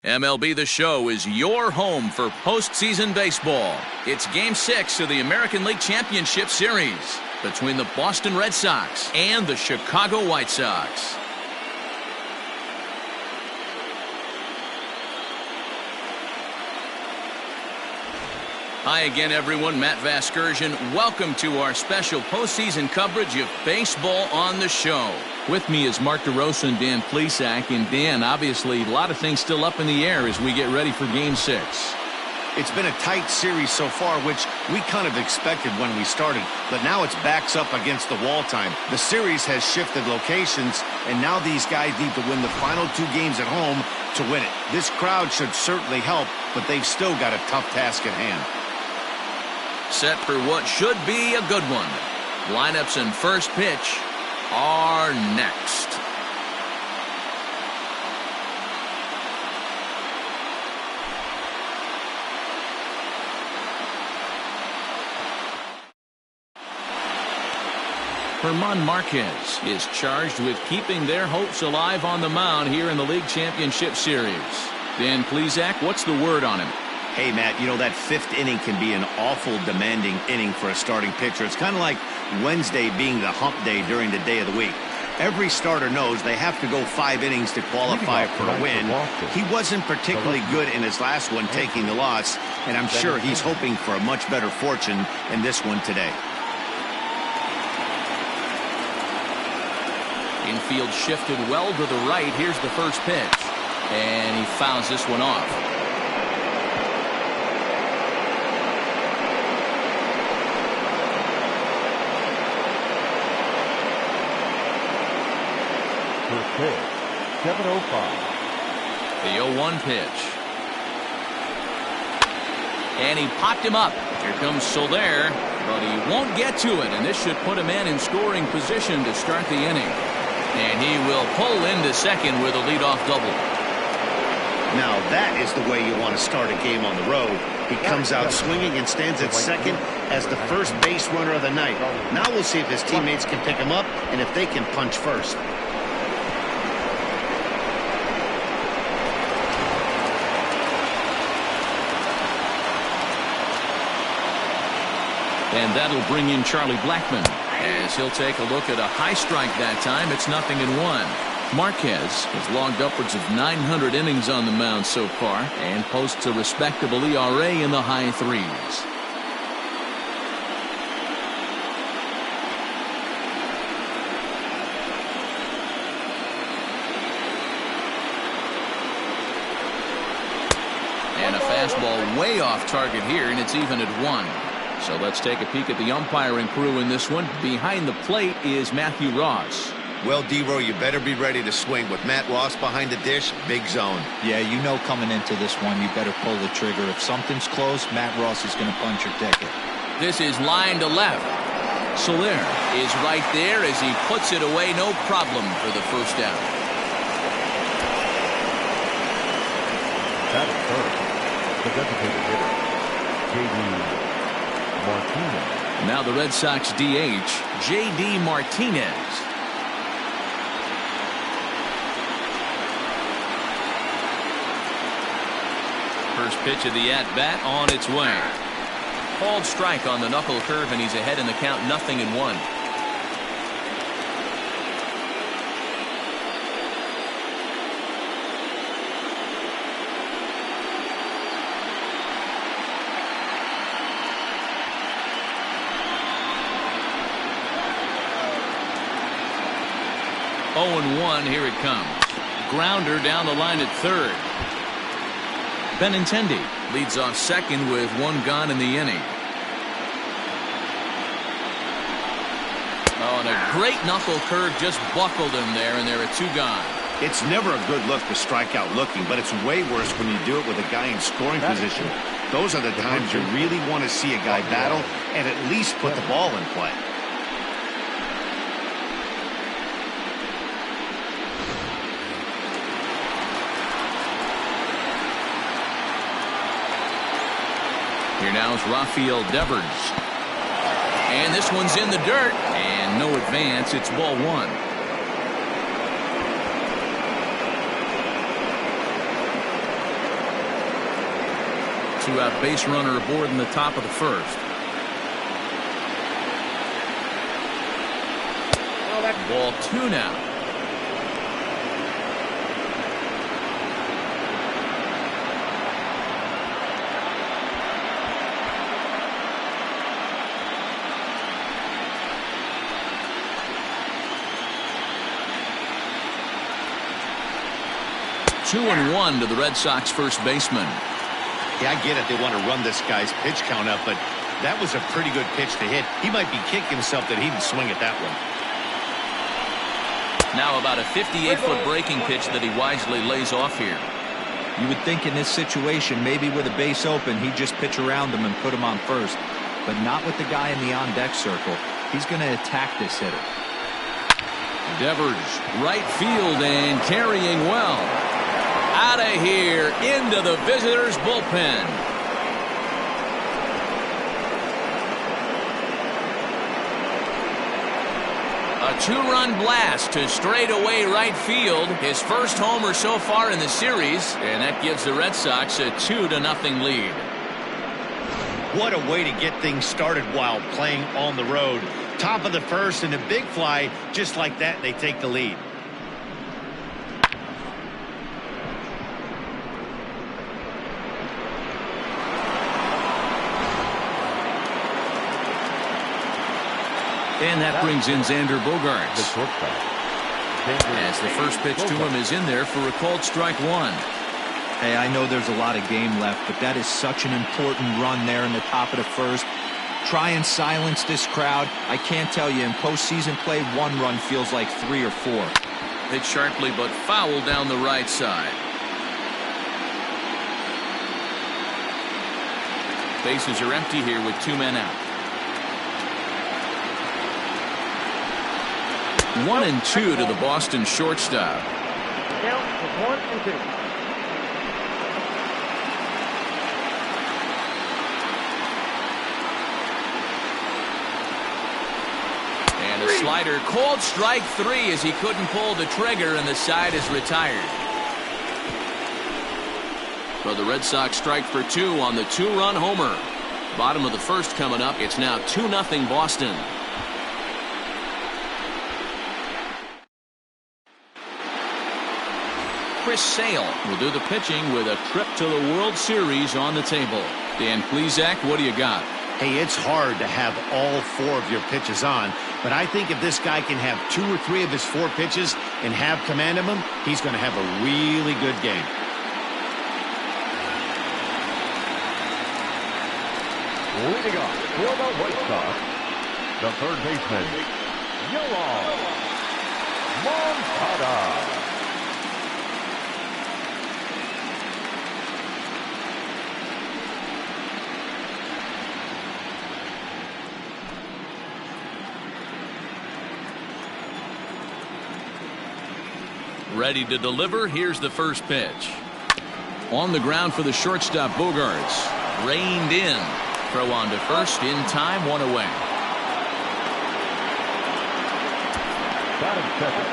MLB The Show is your home for postseason baseball. It's Game 6 of the American League Championship Series between the Boston Red Sox and the Chicago White Sox. Hi again, everyone. Matt Vasgersian. Welcome to our special postseason coverage of Baseball on the Show. With me is Mark DeRosa and Dan Plesac. And Dan, obviously, a lot of things still up in the air as we get ready for Game 6. It's been a tight series so far, which we kind of expected when we started. But now it's backs up against the wall time. The series has shifted locations, and now these guys need to win the final 2 games at home to win it. This crowd should certainly help, but they've still got a tough task at hand. Set for what should be a good one. Lineups and first pitch are next. German Marquez is charged with keeping their hopes alive on the mound here in the League Championship Series. Dan Plesac, what's the word on him? Hey, Matt, you know that 5th inning can be an awful demanding inning for a starting pitcher. It's kind of like Wednesday being the hump day during the day of the week. Every starter knows they have to go 5 innings to qualify for a win. He wasn't particularly good in his last one, taking the loss, and I'm sure he's hoping for a much better fortune in this one today. Infield shifted well to the right. Here's the first pitch, and he fouls this one off. Pitch, 7:05. The 0-1 pitch. And he popped him up. Here comes Soler, but he won't get to it, and this should put a man in scoring position to start the inning. And he will pull into second with a leadoff double. Now that is the way you want to start a game on the road. He comes out swinging and stands at second as the first base runner of the night. Now we'll see if his teammates can pick him up and if they can punch first. And that'll bring in Charlie Blackmon as he'll take a look at a high strike that time. It's 0-1. Marquez has logged upwards of 900 innings on the mound so far and posts a respectable ERA in the high 3s. And a fastball way off target here, and it's even at 1. So let's take a peek at the umpiring crew in this one. Behind the plate is Matthew Ross. Well, D-Row, you better be ready to swing. With Matt Ross behind the dish, big zone. Yeah, you know coming into this one, you better pull the trigger. If something's close, Matt Ross is going to punch your ticket. This is line to left. Soler is right there as he puts it away. No problem for the first out. That occurs. The designated hitter, J.D. Martinez. Now the Red Sox DH, J.D. Martinez. First pitch of the at-bat on its way. Called strike on the knuckle curve, and he's ahead in the count, 0-1. Oh, 1, here it comes. Grounder down the line at third. Benintendi leads off second with 1 gone in the inning. Oh, and a great knuckle curve just buckled him there, and there are 2 gone. It's never a good look to strike out looking, but it's way worse when you do it with a guy in scoring position. Those are the times you really want to see a guy battle and at least put the ball in play. Here now is Rafael Devers. And this one's in the dirt. And no advance. It's ball 1. to have base runner aboard in the top of the first. Ball 2 now. Two and one to the Red Sox first baseman. Yeah, I get it. They want to run this guy's pitch count up, but that was a pretty good pitch to hit. He might be kicking himself that he didn't swing at that one. Now about a 58-foot breaking pitch that he wisely lays off here. You would think in this situation, maybe with a base open, he'd just pitch around him and put him on first. But not with the guy in the on-deck circle. He's going to attack this hitter. Devers, right field and carrying well. Out of here, into the visitors' bullpen. A two-run blast to straightaway right field. His first homer so far in the series, and that gives the Red Sox a 2-0 lead. What a way to get things started while playing on the road. Top of the first and a big fly, just like that, they take the lead. And that brings in Xander Bogaerts. As the first pitch to him is in there for a called strike one. Hey, I know there's a lot of game left, but that is such an important run there in the top of the first. Try and silence this crowd. I can't tell you, in postseason play, one run feels like 3 or 4. Hit sharply but foul down the right side. Bases are empty here with 2 men out. 1-2 to the Boston shortstop. Count for 1-2. And a slider, called strike 3 as he couldn't pull the trigger, and the side is retired. So the Red Sox strike for 2 on the 2-run homer. Bottom of the first coming up. It's now 2-0 Boston. Chris Sale will do the pitching with a trip to the World Series on the table. Dan Plesac, what do you got? Hey, it's hard to have all 4 of your pitches on, but I think if this guy can have 2 or 3 of his 4 pitches and have command of them, he's going to have a really good game. Leading off for the White Sox, the third baseman, Yoan Moncada. Ready to deliver. Here's the first pitch. On the ground for the shortstop, Bogaerts. Reined in. Throw on to first in time, 1 away. Batting second,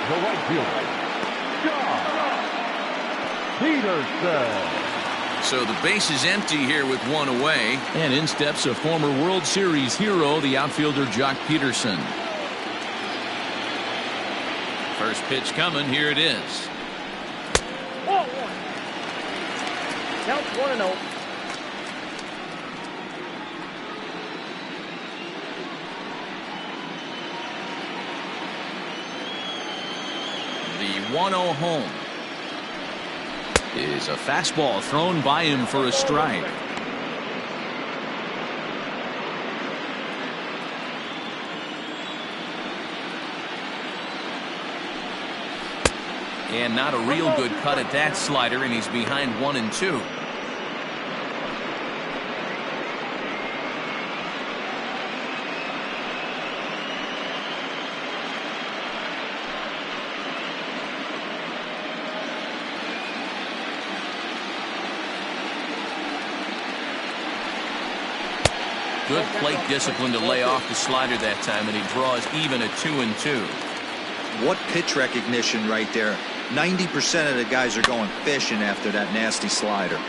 the right fielder, John Peterson. So the base is empty here with 1 away. And in steps a former World Series hero, the outfielder Jock Peterson. First pitch coming. Here it is. Ball 1. Count 1-0. The 1-0 home is a fastball thrown by him for a strike. And not a real good cut at that slider, and he's behind 1-2. Good plate discipline to lay off the slider that time, and he draws even at 2-2. What pitch recognition right there. 90% of the guys are going fishing after that nasty slider.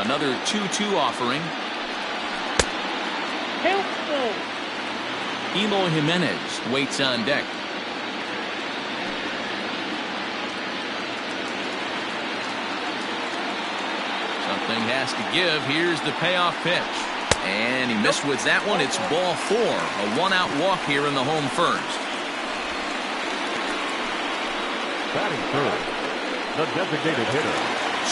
Another 2-2 offering. Count full. Eloy Jimenez waits on deck. Something has to give. Here's the payoff pitch. And he missed with that one. It's ball 4. A 1-out walk here in the home first. Batting third, the designated hitter.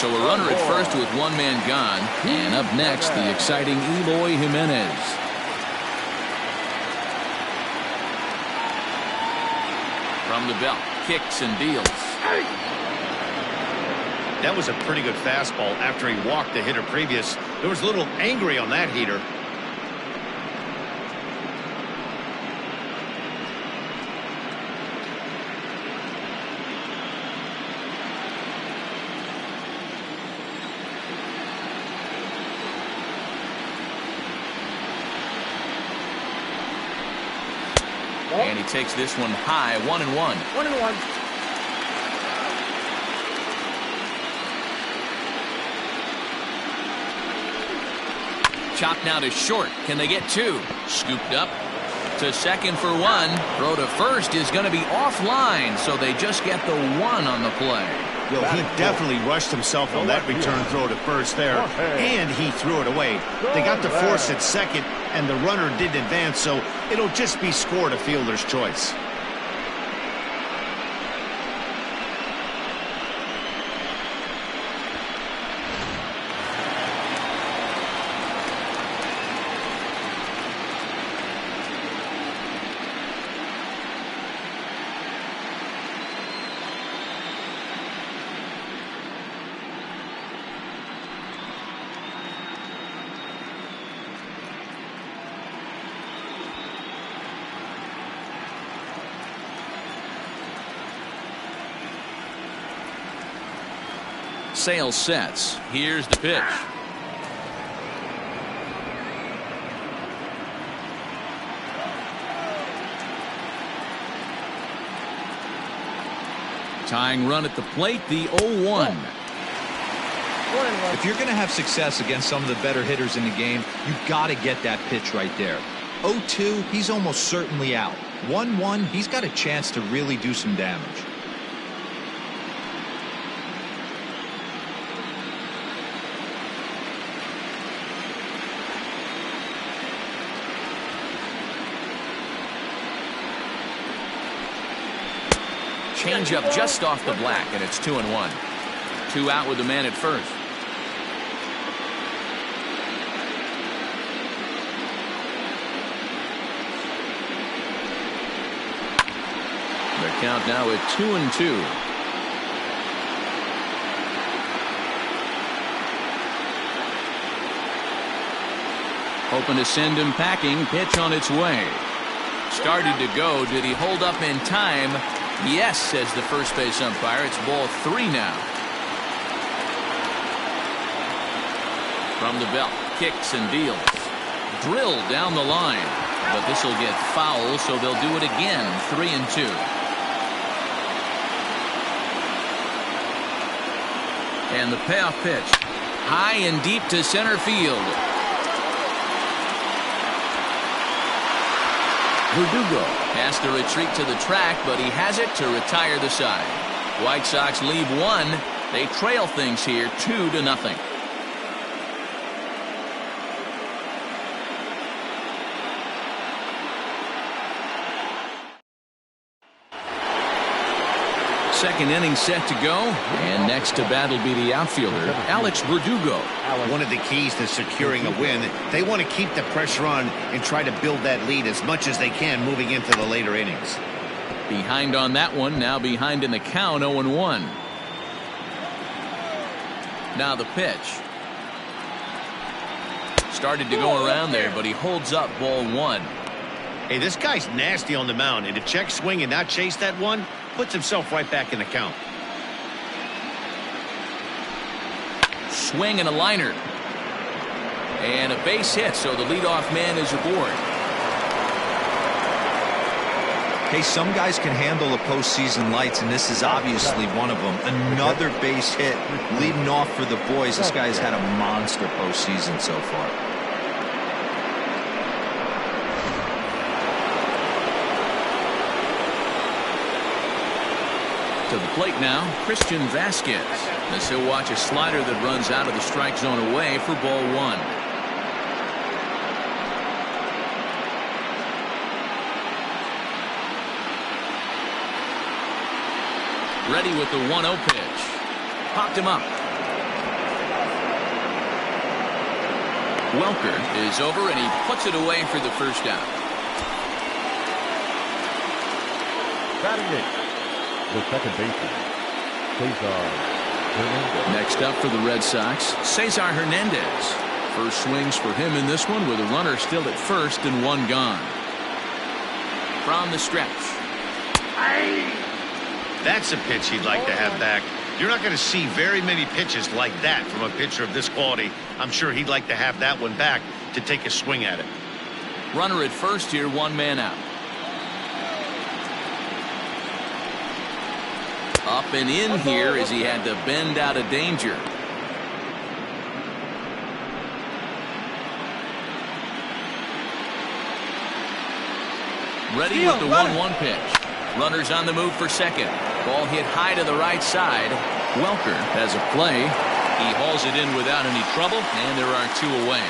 So a runner at first with one man gone. And up next, the exciting Eloy Jimenez. From the belt, kicks and deals. That was a pretty good fastball after he walked the hitter previous. There was a little angry on that heater. And he takes this one high, 1-1. 1-1. Chopped now to short. Can they get 2? Scooped up to second for 1. Throw to first is going to be offline, so they just get the 1 on the play. Yo, he definitely rushed himself on that return throw to first there, and he threw it away. They got the force at second, and the runner didn't advance, so it'll just be scored a fielder's choice. Sale sets. Here's the pitch. Tying run at the plate, the 0-1. If you're going to have success against some of the better hitters in the game, you've got to get that pitch right there. 0-2, he's almost certainly out. 1-1, he's got a chance to really do some damage. Change up just off the black, and it's 2-1. 2 out with the man at first. The count now at 2-2. Hoping to send him packing. Pitch on its way. Started to go. Did he hold up in time? Yes, says the first base umpire. It's ball 3 now. From the belt, kicks and deals. Drilled down the line. But this will get foul, so they'll do it again. 3-2. And the payoff pitch. High and deep to center field. Verdugo has to retreat to the track, but he has it to retire the side. White Sox leave 1. They trail things here 2-0. Second inning set to go, and next to bat will be the outfielder, Alex Verdugo. One of the keys to securing a win, they want to keep the pressure on and try to build that lead as much as they can moving into the later innings. Behind on that one, now behind in the count, 0-1. Now the pitch. Started to go around there, but he holds up ball 1. Hey, this guy's nasty on the mound, and to check swing and not chase that one puts himself right back in the count. Swing and a liner. And a base hit, so the leadoff man is aboard. Hey, some guys can handle the postseason lights, and this is obviously one of them. Another base hit leading off for the boys. This guy's had a monster postseason so far. To the plate now, Christian Vasquez. As he'll watch a slider that runs out of the strike zone away for ball one. Ready with the 1-0 pitch. Popped him up. Welker is over and he puts it away for the first out. Batting it, the second baseman, Cesar Hernandez. Next up for the Red Sox, Cesar Hernandez. First swings for him in this one with a runner still at first and one gone. From the stretch. That's a pitch he'd like to have back. You're not going to see very many pitches like that from a pitcher of this quality. I'm sure he'd like to have that one back to take a swing at it. Runner at first here, one man out. Up and in here as he had to bend out of danger. Ready with the 1-1 pitch. Runners on the move for second. Ball hit high to the right side. Welker has a play. He hauls it in without any trouble, and there are two away.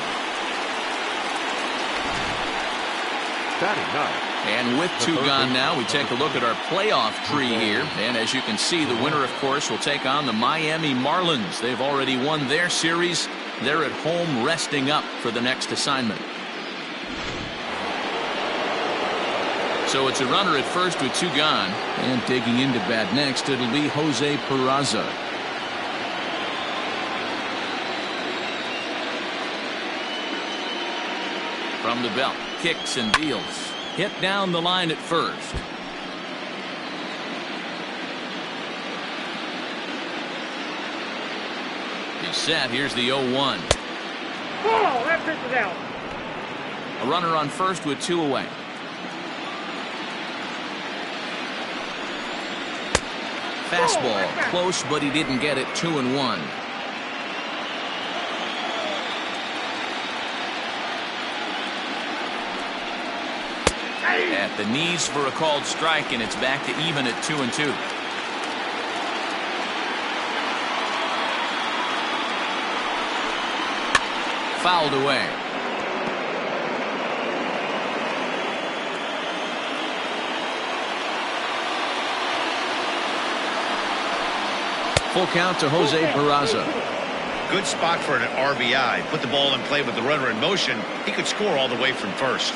Batting ninth. And with two gone now, we take a look at our playoff tree here. And as you can see, the winner, of course, will take on the Miami Marlins. They've already won their series. They're at home resting up for the next assignment. So it's a runner at first with two gone. And digging into bat next, it'll be Jose Peraza. From the belt, kicks and deals. Hit down the line at first. He's set. Here's the 0-1. Oh, that pitch is out. A runner on first with two away. Fastball close, but he didn't get it. 2-1. At the knees for a called strike, and it's back to even at 2-2. Fouled away. Full count to Jose Peraza. Good spot for an RBI. Put the ball in play with the runner in motion. He could score all the way from first.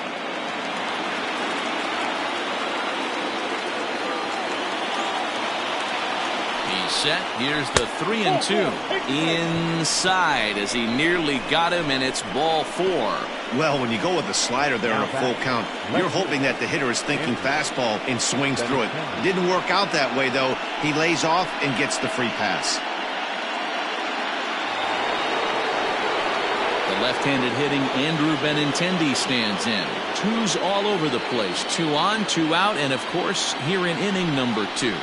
He's set. Here's the 3-2. Inside as he nearly got him, and it's ball four. Well, when you go with a slider there on a full count, you're hoping that the hitter is thinking fastball and swings through it. Didn't work out that way, though. He lays off and gets the free pass. The left-handed hitting Andrew Benintendi stands in. Twos all over the place. 2 on, 2 out, and of course here in inning number 2.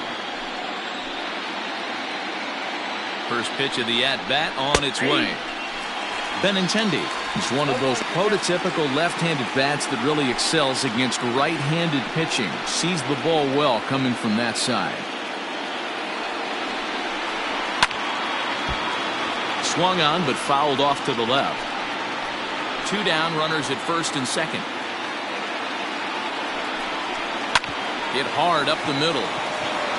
First pitch of the at-bat on its way. Benintendi is one of those prototypical left-handed bats that really excels against right-handed pitching. Sees the ball well coming from that side. Swung on but fouled off to the left. 2 down, runners at first and second. Hit hard up the middle.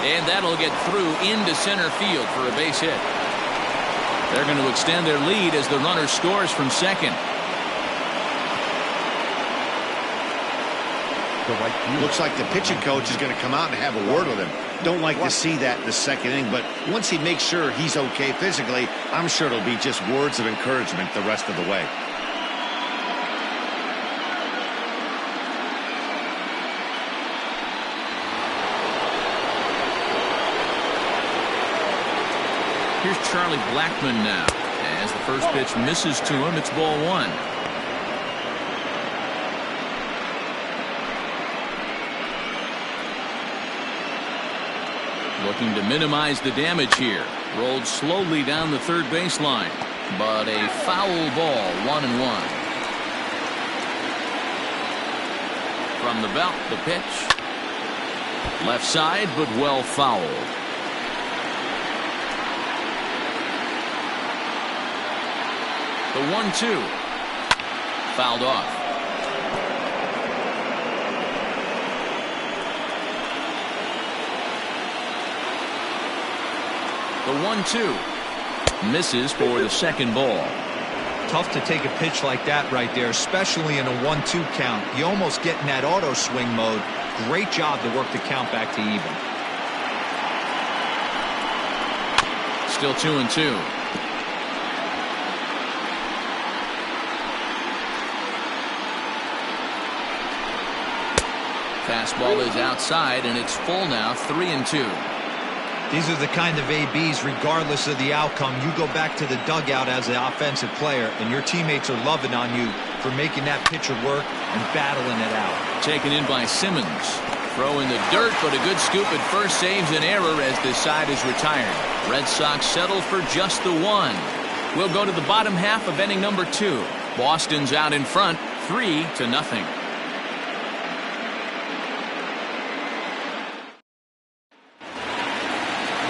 And that'll get through into center field for a base hit. They're going to extend their lead as the runner scores from second. Looks like the pitching coach is going to come out and have a word with him. Don't like to see that in the second inning, but once he makes sure he's okay physically, I'm sure it'll be just words of encouragement the rest of the way. Here's Charlie Blackmon now. As the first pitch misses to him, it's ball 1. looking to minimize the damage here. Rolled slowly down the third baseline, but a foul ball, 1-1. From the belt, the pitch. Left side, but well fouled. The 1-2. Fouled off. The 1-2 misses for the second ball. Tough to take a pitch like that right there, especially in a 1-2 count. You almost get in that auto swing mode. Great job to work the count back to even. Still 2-2. Fastball is outside, and it's full now, 3-2. These are the kind of ABs, regardless of the outcome, you go back to the dugout as an offensive player, and your teammates are loving on you for making that pitcher work and battling it out. Taken in by Simmons. Throw in the dirt, but a good scoop at first saves an error as this side is retired. Red Sox settle for just the one. We'll go to the bottom half of inning number 2. Boston's out in front, 3-0.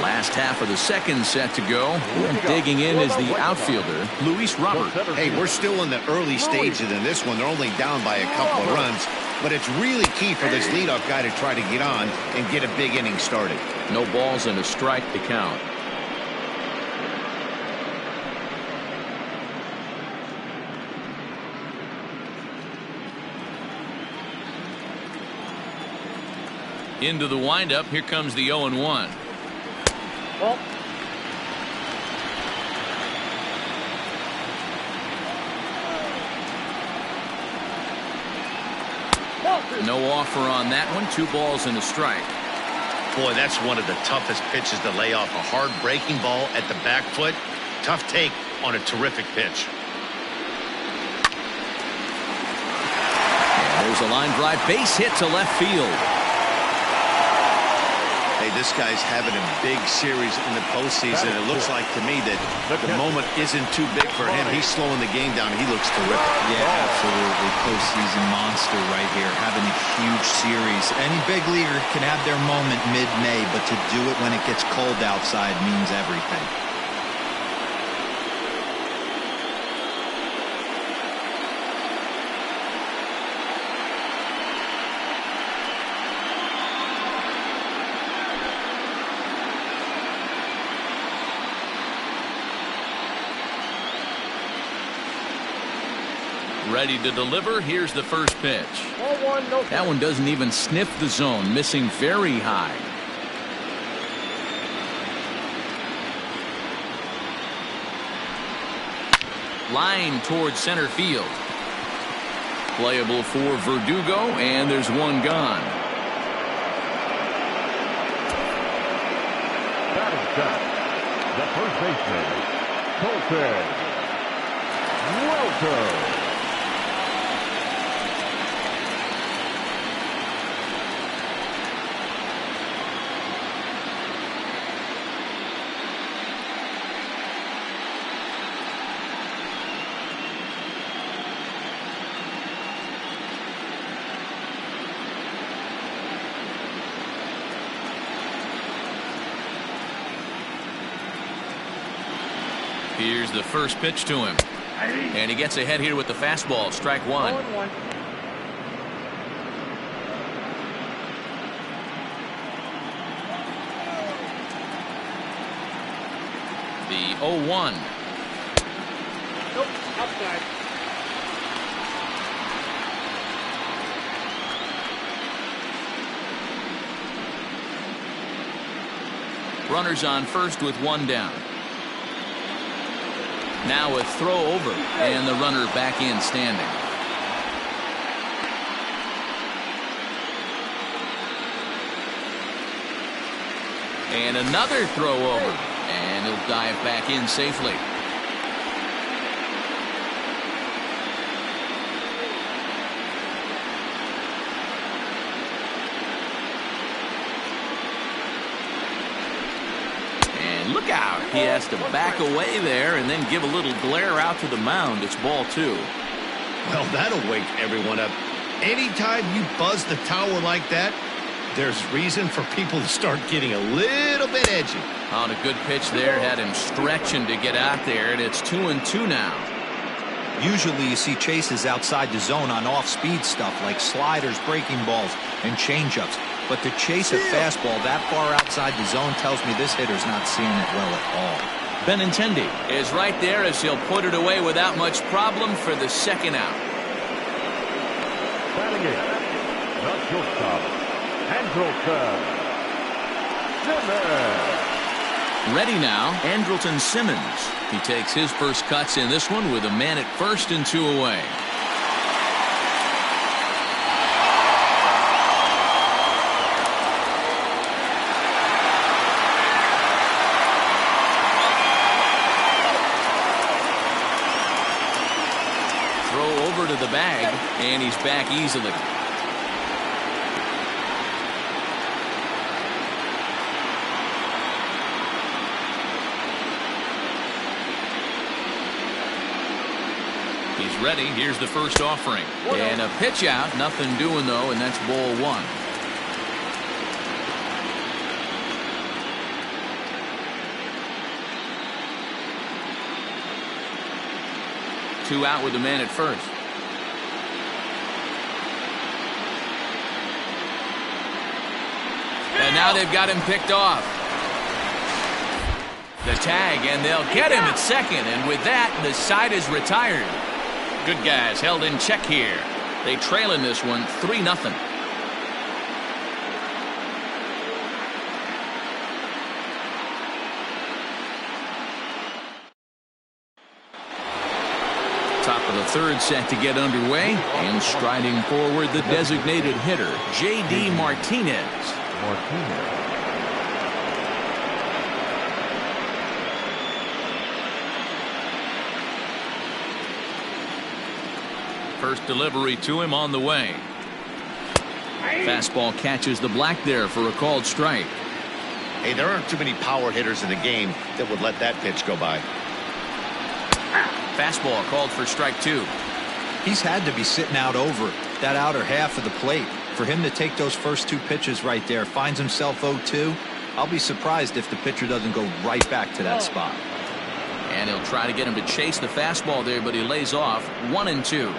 Last half of the second set to go. And digging in is the outfielder, Luis Robert. Hey, we're still in the early stages in this one. They're only down by a couple of runs, but it's really key for this leadoff guy to try to get on and get a big inning started. No balls and a strike to count. Into the windup. Here comes the 0-1. Well, no offer on that one. 2 balls and a strike. Boy, that's one of the toughest pitches to lay off. A hard breaking ball at the back foot. Tough take on a terrific pitch. And there's a line drive. Base hit to left field. Hey, this guy's having a big series in the postseason. It looks like to me that the moment isn't too big for him. He's slowing the game down. He looks terrific. Yeah, absolutely. Postseason monster right here. Having a huge series. Any big leaguer can have their moment mid-May, but to do it when it gets cold outside means everything. Ready to deliver. Here's the first pitch. 1-1, no. That one doesn't even sniff the zone. Missing very high. Line towards center field. Playable for Verdugo, and there's one gone. Batting shot. The first baseman, Colton Welker. Here's the first pitch to him. And he gets ahead here with the fastball. Strike 1. 1-1. The 0-1. Nope, outside. Runners on first with 1 down. Now a throw over, and the runner back in standing. And another throw over, and he'll dive back in safely. He has to back away there and then give a little glare out to the mound. It's ball 2. Well, that'll wake everyone up. Anytime you buzz the tower like that, there's reason for people to start getting a little bit edgy. On a good pitch there, had him stretching to get out there, and it's 2-2 now. Usually you see chases outside the zone on off-speed stuff like sliders, breaking balls, and changeups. But to chase a fastball that far outside the zone tells me this hitter's not seeing it well at all. Benintendi is right there as he'll put it away without much problem for the second out. Batting it, the shortstop, Andrelton Simmons. Ready now, Andrelton Simmons. He takes his first cuts in this one with a man at first and 2 away. Throw over to the bag, and he's back easily. He's ready. Here's the first offering. And a pitch out. Nothing doing, though, and that's ball 1. Two out with the man at first. And now they've got him picked off. The tag, and they'll get him at second. And with that, the side is retired. Good guys held in check here. They trail in this one 3-0. Top of the third set to get underway, and striding forward the designated hitter, J.D. Martinez. First delivery to him on the way. Fastball catches the black there for a called strike. Hey, there aren't too many power hitters in the game that would let that pitch go by. Fastball called for strike 2. He's had to be sitting out over that outer half of the plate. For him to take those first 2 pitches right there, finds himself 0-2. I'll be surprised if the pitcher doesn't go right back to that spot. And he'll try to get him to chase the fastball there, but he lays off 1-2.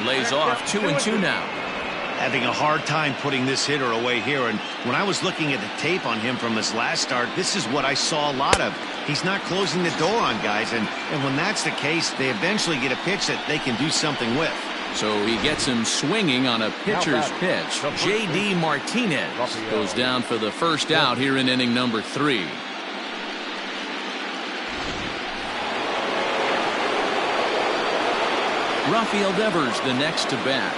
Lays off 2-2 now. Having a hard time putting this hitter away here, and when I was looking at the tape on him from his last start, this is what I saw a lot of. He's not closing the door on guys, and when that's the case, they eventually get a pitch that they can do something with. So he gets him swinging on a pitcher's pitch. J.D. Martinez goes down for the first out here in inning number 3. Rafael Devers the next to bat.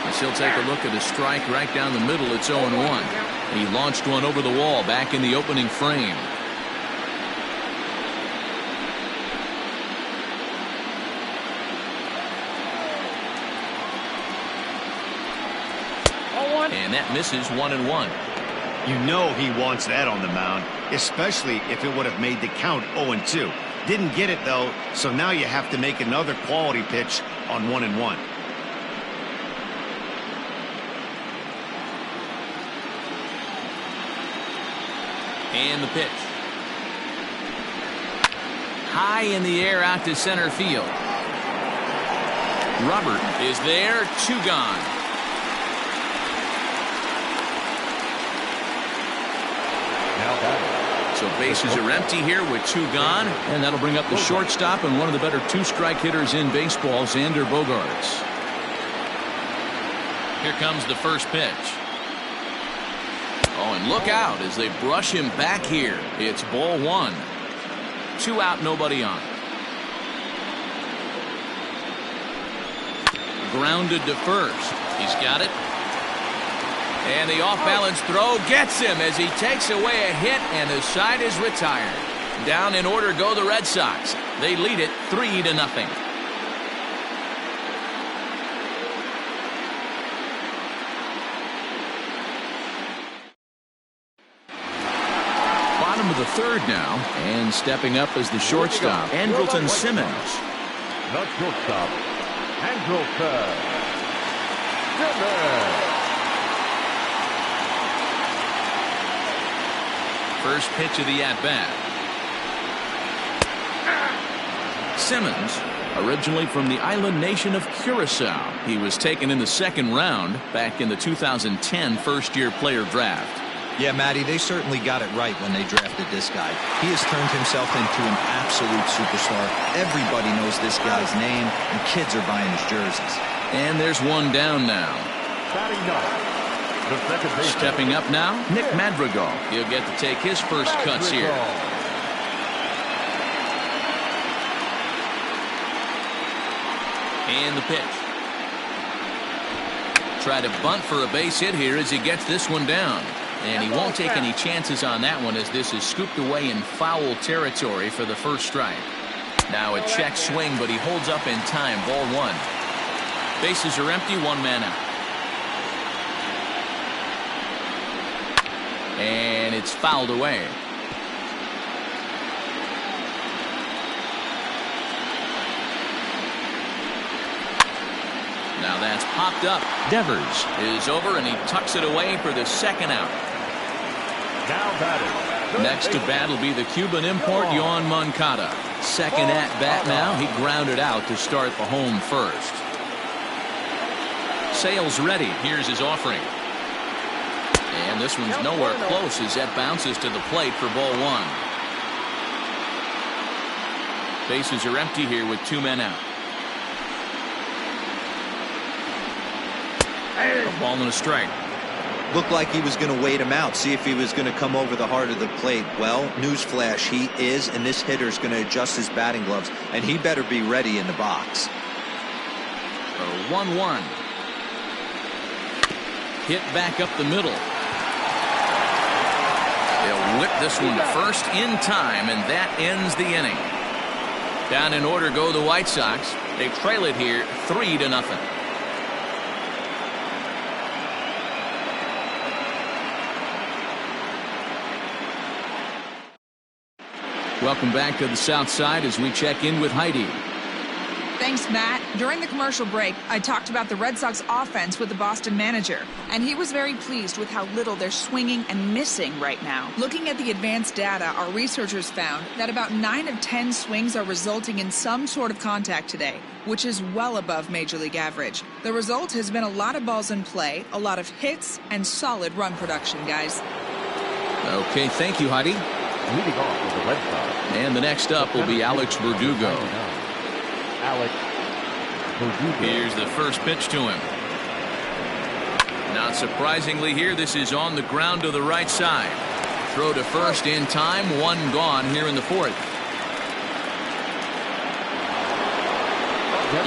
As he'll take a look at a strike right down the middle. It's 0-1. He launched one over the wall back in the opening frame. And that misses 1-1. You know he wants that on the mound, especially if it would have made the count 0-2. Didn't get it, though, so now you have to make another quality pitch on 1-1. And the pitch. High in the air out to center field. Robert is there, 2 gone. Now batting. So bases are empty here with 2 gone, and that'll bring up the shortstop and one of the better 2-strike hitters in baseball, Xander Bogaerts. Here comes the first pitch. Oh, and look out as they brush him back here. It's ball 1. 2 out, nobody on. Grounded to first. He's got it. And the off-balance throw gets him as he takes away a hit, and the side is retired. Down in order go the Red Sox. They lead it 3-0. the third now, and stepping up as the shortstop, Andrelton Simmons. The shortstop, Andrelton Simmons. First pitch of the at-bat. Simmons, originally from the island nation of Curacao. He was taken in the second round back in the 2010 first-year player draft. Yeah, Matty, they certainly got it right when they drafted this guy. He has turned himself into an absolute superstar. Everybody knows this guy's name, and kids are buying his jerseys. And there's one down now. Stepping up now, Nick Madrigal. He'll get to take his first cuts here. And the pitch. Try to bunt for a base hit here as he gets this one down. And he won't take any chances on that one as this is scooped away in foul territory for the first strike. Now a check swing, but he holds up in time. Ball one. Bases are empty, one man out. And it's fouled away. Now that's popped up. Devers is over and he tucks it away for the second out. Now batting. Next to bat will be the Cuban import Yohan Moncada. Second at bat now. He grounded out to start the home first. Sale's ready. Here's his offering. And this one's nowhere close as that bounces to the plate for ball one. Bases are empty here with two men out. A ball and a strike. Looked like he was going to wait him out, see if he was going to come over the heart of the plate. Well, newsflash, he is, and this hitter's going to adjust his batting gloves, and he better be ready in the box. 1-1. Hit back up the middle. They'll whip this one to first in time, and that ends the inning. Down in order go the White Sox. They trail it here 3-0. Welcome back to the South Side as we check in with Heidi. Thanks, Matt. During the commercial break, I talked about the Red Sox offense with the Boston manager, and he was very pleased with how little they're swinging and missing right now. Looking at the advanced data, our researchers found that about 9 of 10 swings are resulting in some sort of contact today, which is well above Major League average. The result has been a lot of balls in play, a lot of hits, and solid run production, guys. Okay, thank you, Heidi. Leading off with the Red Sox. And the next up will be Alex Verdugo. Alex Verdugo. Here's the first pitch to him. Not surprisingly here, this is on the ground to the right side. Throw to first in time, one gone here in the fourth.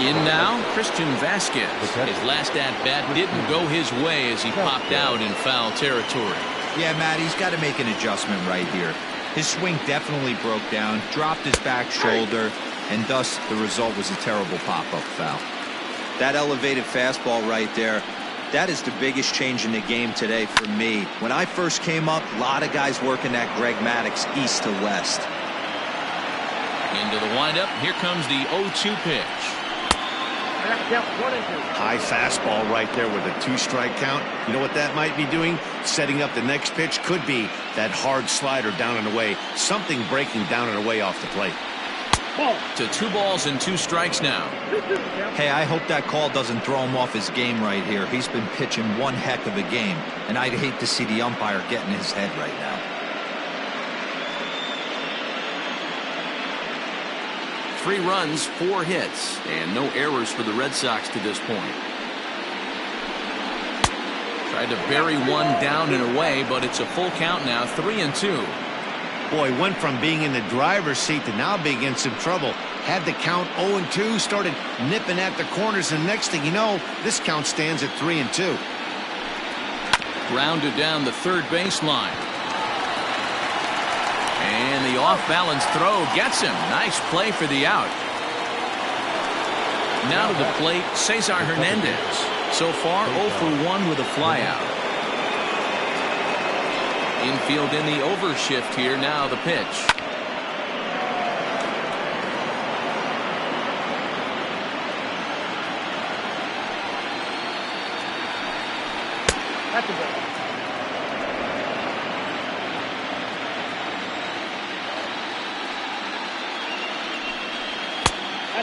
In now, Christian Vasquez. His last at-bat didn't go his way as he popped out in foul territory. Yeah, Matt, he's got to make an adjustment right here. His swing definitely broke down, dropped his back shoulder, and thus the result was a terrible pop-up foul. That elevated fastball right there, that is the biggest change in the game today for me. When I first came up, a lot of guys working that Greg Maddux east to west. Into the windup, here comes the 0-2 pitch. High fastball right there with a 2-strike count. You know what that might be doing? Setting up the next pitch. Could be that hard slider down and away. Something breaking down and away off the plate. To 2 balls and 2 strikes now. Hey, I hope that call doesn't throw him off his game right here. He's been pitching one heck of a game, and I'd hate to see the umpire get in his head right now. 3 runs, 4 hits, and no errors for the Red Sox to this point. Tried to bury one down and away, but it's a full count now, 3-2. Boy, went from being in the driver's seat to now being in some trouble. Had the count 0-2, started nipping at the corners, and next thing you know, this count stands at 3-2. Grounded down the third baseline. And the off-balance throw gets him. Nice play for the out. Now to the plate, Cesar Hernandez. So far, 0 for 1 with a flyout. Infield in the overshift here. Now the pitch. That's a good one.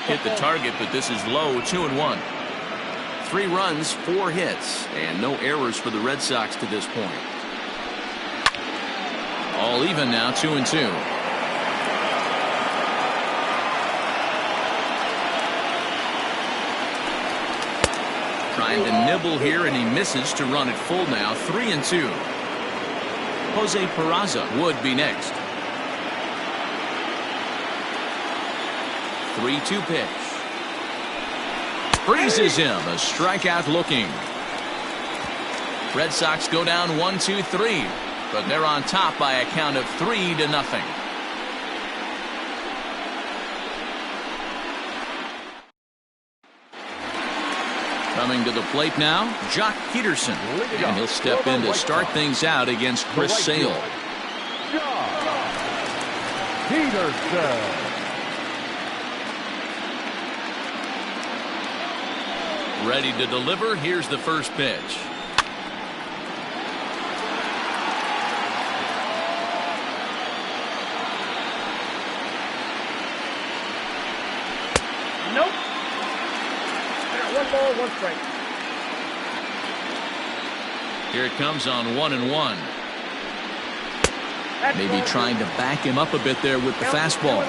Hit the target, but this is low. 2-1. 3 runs, 4 hits, and no errors for the Red Sox to this point. All even now, 2-2. Trying to nibble here, and he misses to run it full now. 3-2. Jose Peraza would be next. 3-2 pitch. Freezes him. A strikeout looking. Red Sox go down 1-2-3, but they're on top by a count of 3-0. Coming to the plate now, Jock Peterson, and he'll step in to start things out against Chris Sale. Peterson. Ready to deliver. Here's the first pitch. Nope. I got 1 ball, 1 strike. Here it comes on 1-1. That's Maybe ball. trying to back him up a bit there with the fastball.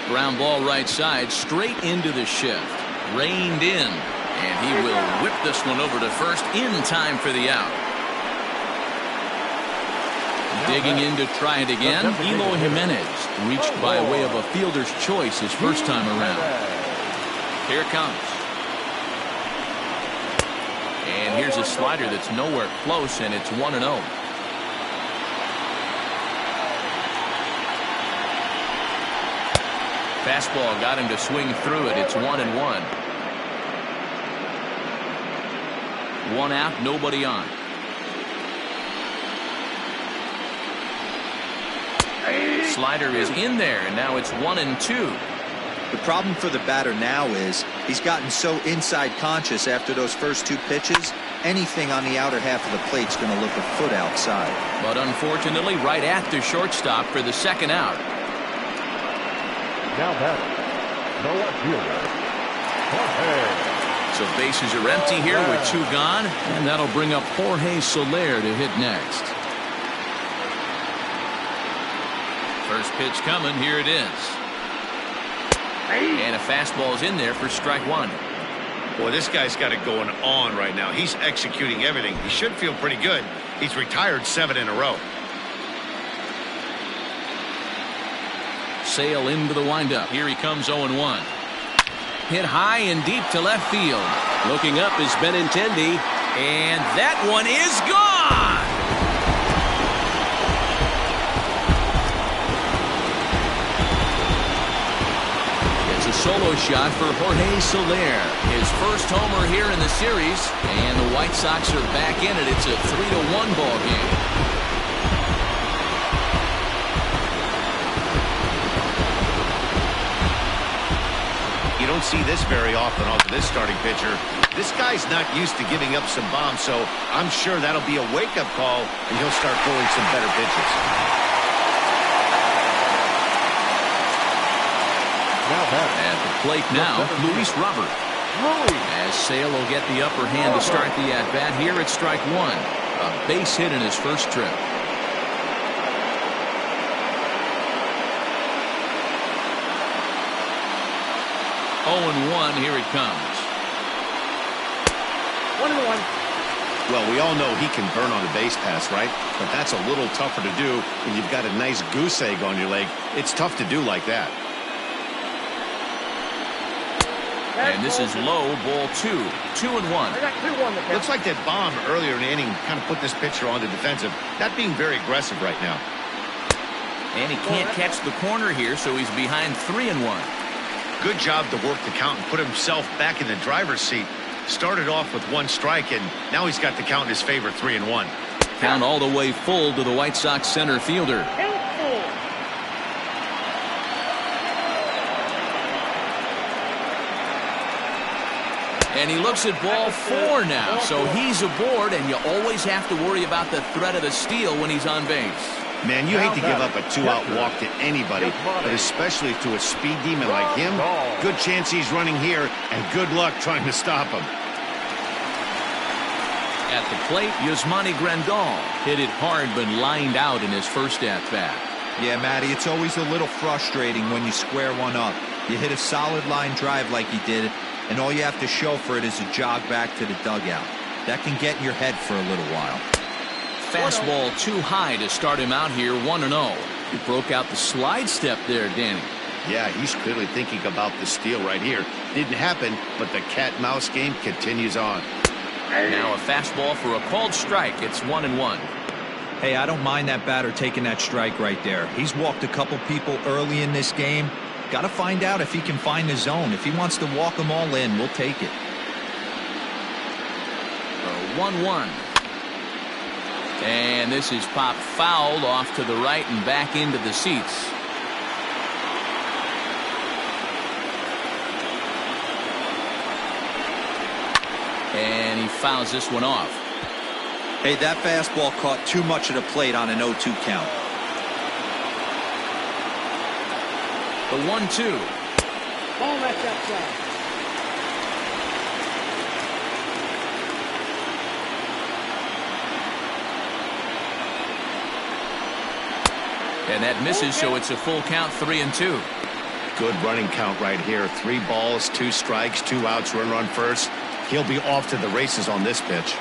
Ground ball right side, straight into the shift. Reined in, and he will whip this one over to first in time for the out. Digging in to try it again, Eloy Jimenez reached by way of a fielder's choice his first time around. Here it comes. And here's a slider that's nowhere close, and it's 1-0. Fastball got him to swing through it. It's 1-1. 1 out, nobody on. Slider is in there, and now it's 1-2. The problem for the batter now is he's gotten so inside conscious after those first 2 pitches. Anything on the outer half of the plate's going to look a foot outside. But unfortunately, right at the shortstop for the second out. Now batter, the left fielder, Jorge. So bases are empty here with 2 gone, and that'll bring up Jorge Soler to hit next. First pitch coming, here it is. And a fastball's in there for strike 1. Boy, this guy's got it going on right now. He's executing everything. He should feel pretty good. He's retired 7 in a row. Sale into the windup. Here he comes 0-1. Hit high and deep to left field. Looking up is Benintendi, and that one is gone. It's a solo shot for Jorge Soler. His first homer here in the series, and the White Sox are back in it. It's a 3-1 ball game. You don't see this very often off of this starting pitcher. This guy's not used to giving up some bombs, so I'm sure that'll be a wake-up call, and he'll start throwing some better pitches. At the plate now, Luis Robert. As Sale will get the upper hand to start the at-bat here at strike 1. A base hit in his first trip. Oh, 1, here it comes. 1-1. Well, we all know he can burn on a base pass, right? But that's a little tougher to do when you've got a nice goose egg on your leg. It's tough to do like that. And this is low, ball 2. 2-1. I got 2-1 the count. Looks like that bomb earlier in the inning kind of put this pitcher on the defensive. Not being very aggressive right now. And he can't catch the corner here, so he's behind 3-1. Good job to work the count and put himself back in the driver's seat. Started off with 1 strike, and now he's got the count in his favor, 3-1. Count all the way full to the White Sox center fielder. And he looks at ball 4 now, so he's aboard, and you always have to worry about the threat of the steal when he's on base. Man, you hate to give up a 2-out walk to anybody, but especially to a speed demon like him. Good chance he's running here, and good luck trying to stop him. At the plate, Yasmani Grandal hit it hard but lined out in his first at-bat. Yeah, Matty, it's always a little frustrating when you square one up. You hit a solid line drive like he did, and all you have to show for it is a jog back to the dugout. That can get in your head for a little while. Fastball too high to start him out here, 1-0. He broke out the slide step there, Danny. Yeah, he's clearly thinking about the steal right here. Didn't happen, but the cat-mouse game continues on. Now a fastball for a called strike. It's 1-1. Hey, I don't mind that batter taking that strike right there. He's walked a couple people early in this game. Got to find out if he can find the zone. If he wants to walk them all in, we'll take it. 1-1. And this is popped foul off to the right and back into the seats. And he fouls this one off. Hey, that fastball caught too much of the plate on an 0-2 count. The 1-2. Ball left outside. And that misses, so it's a full count, 3-2. Good running count right here. 3 balls, 2 strikes, 2 outs, run first. He'll be off to the races on this pitch.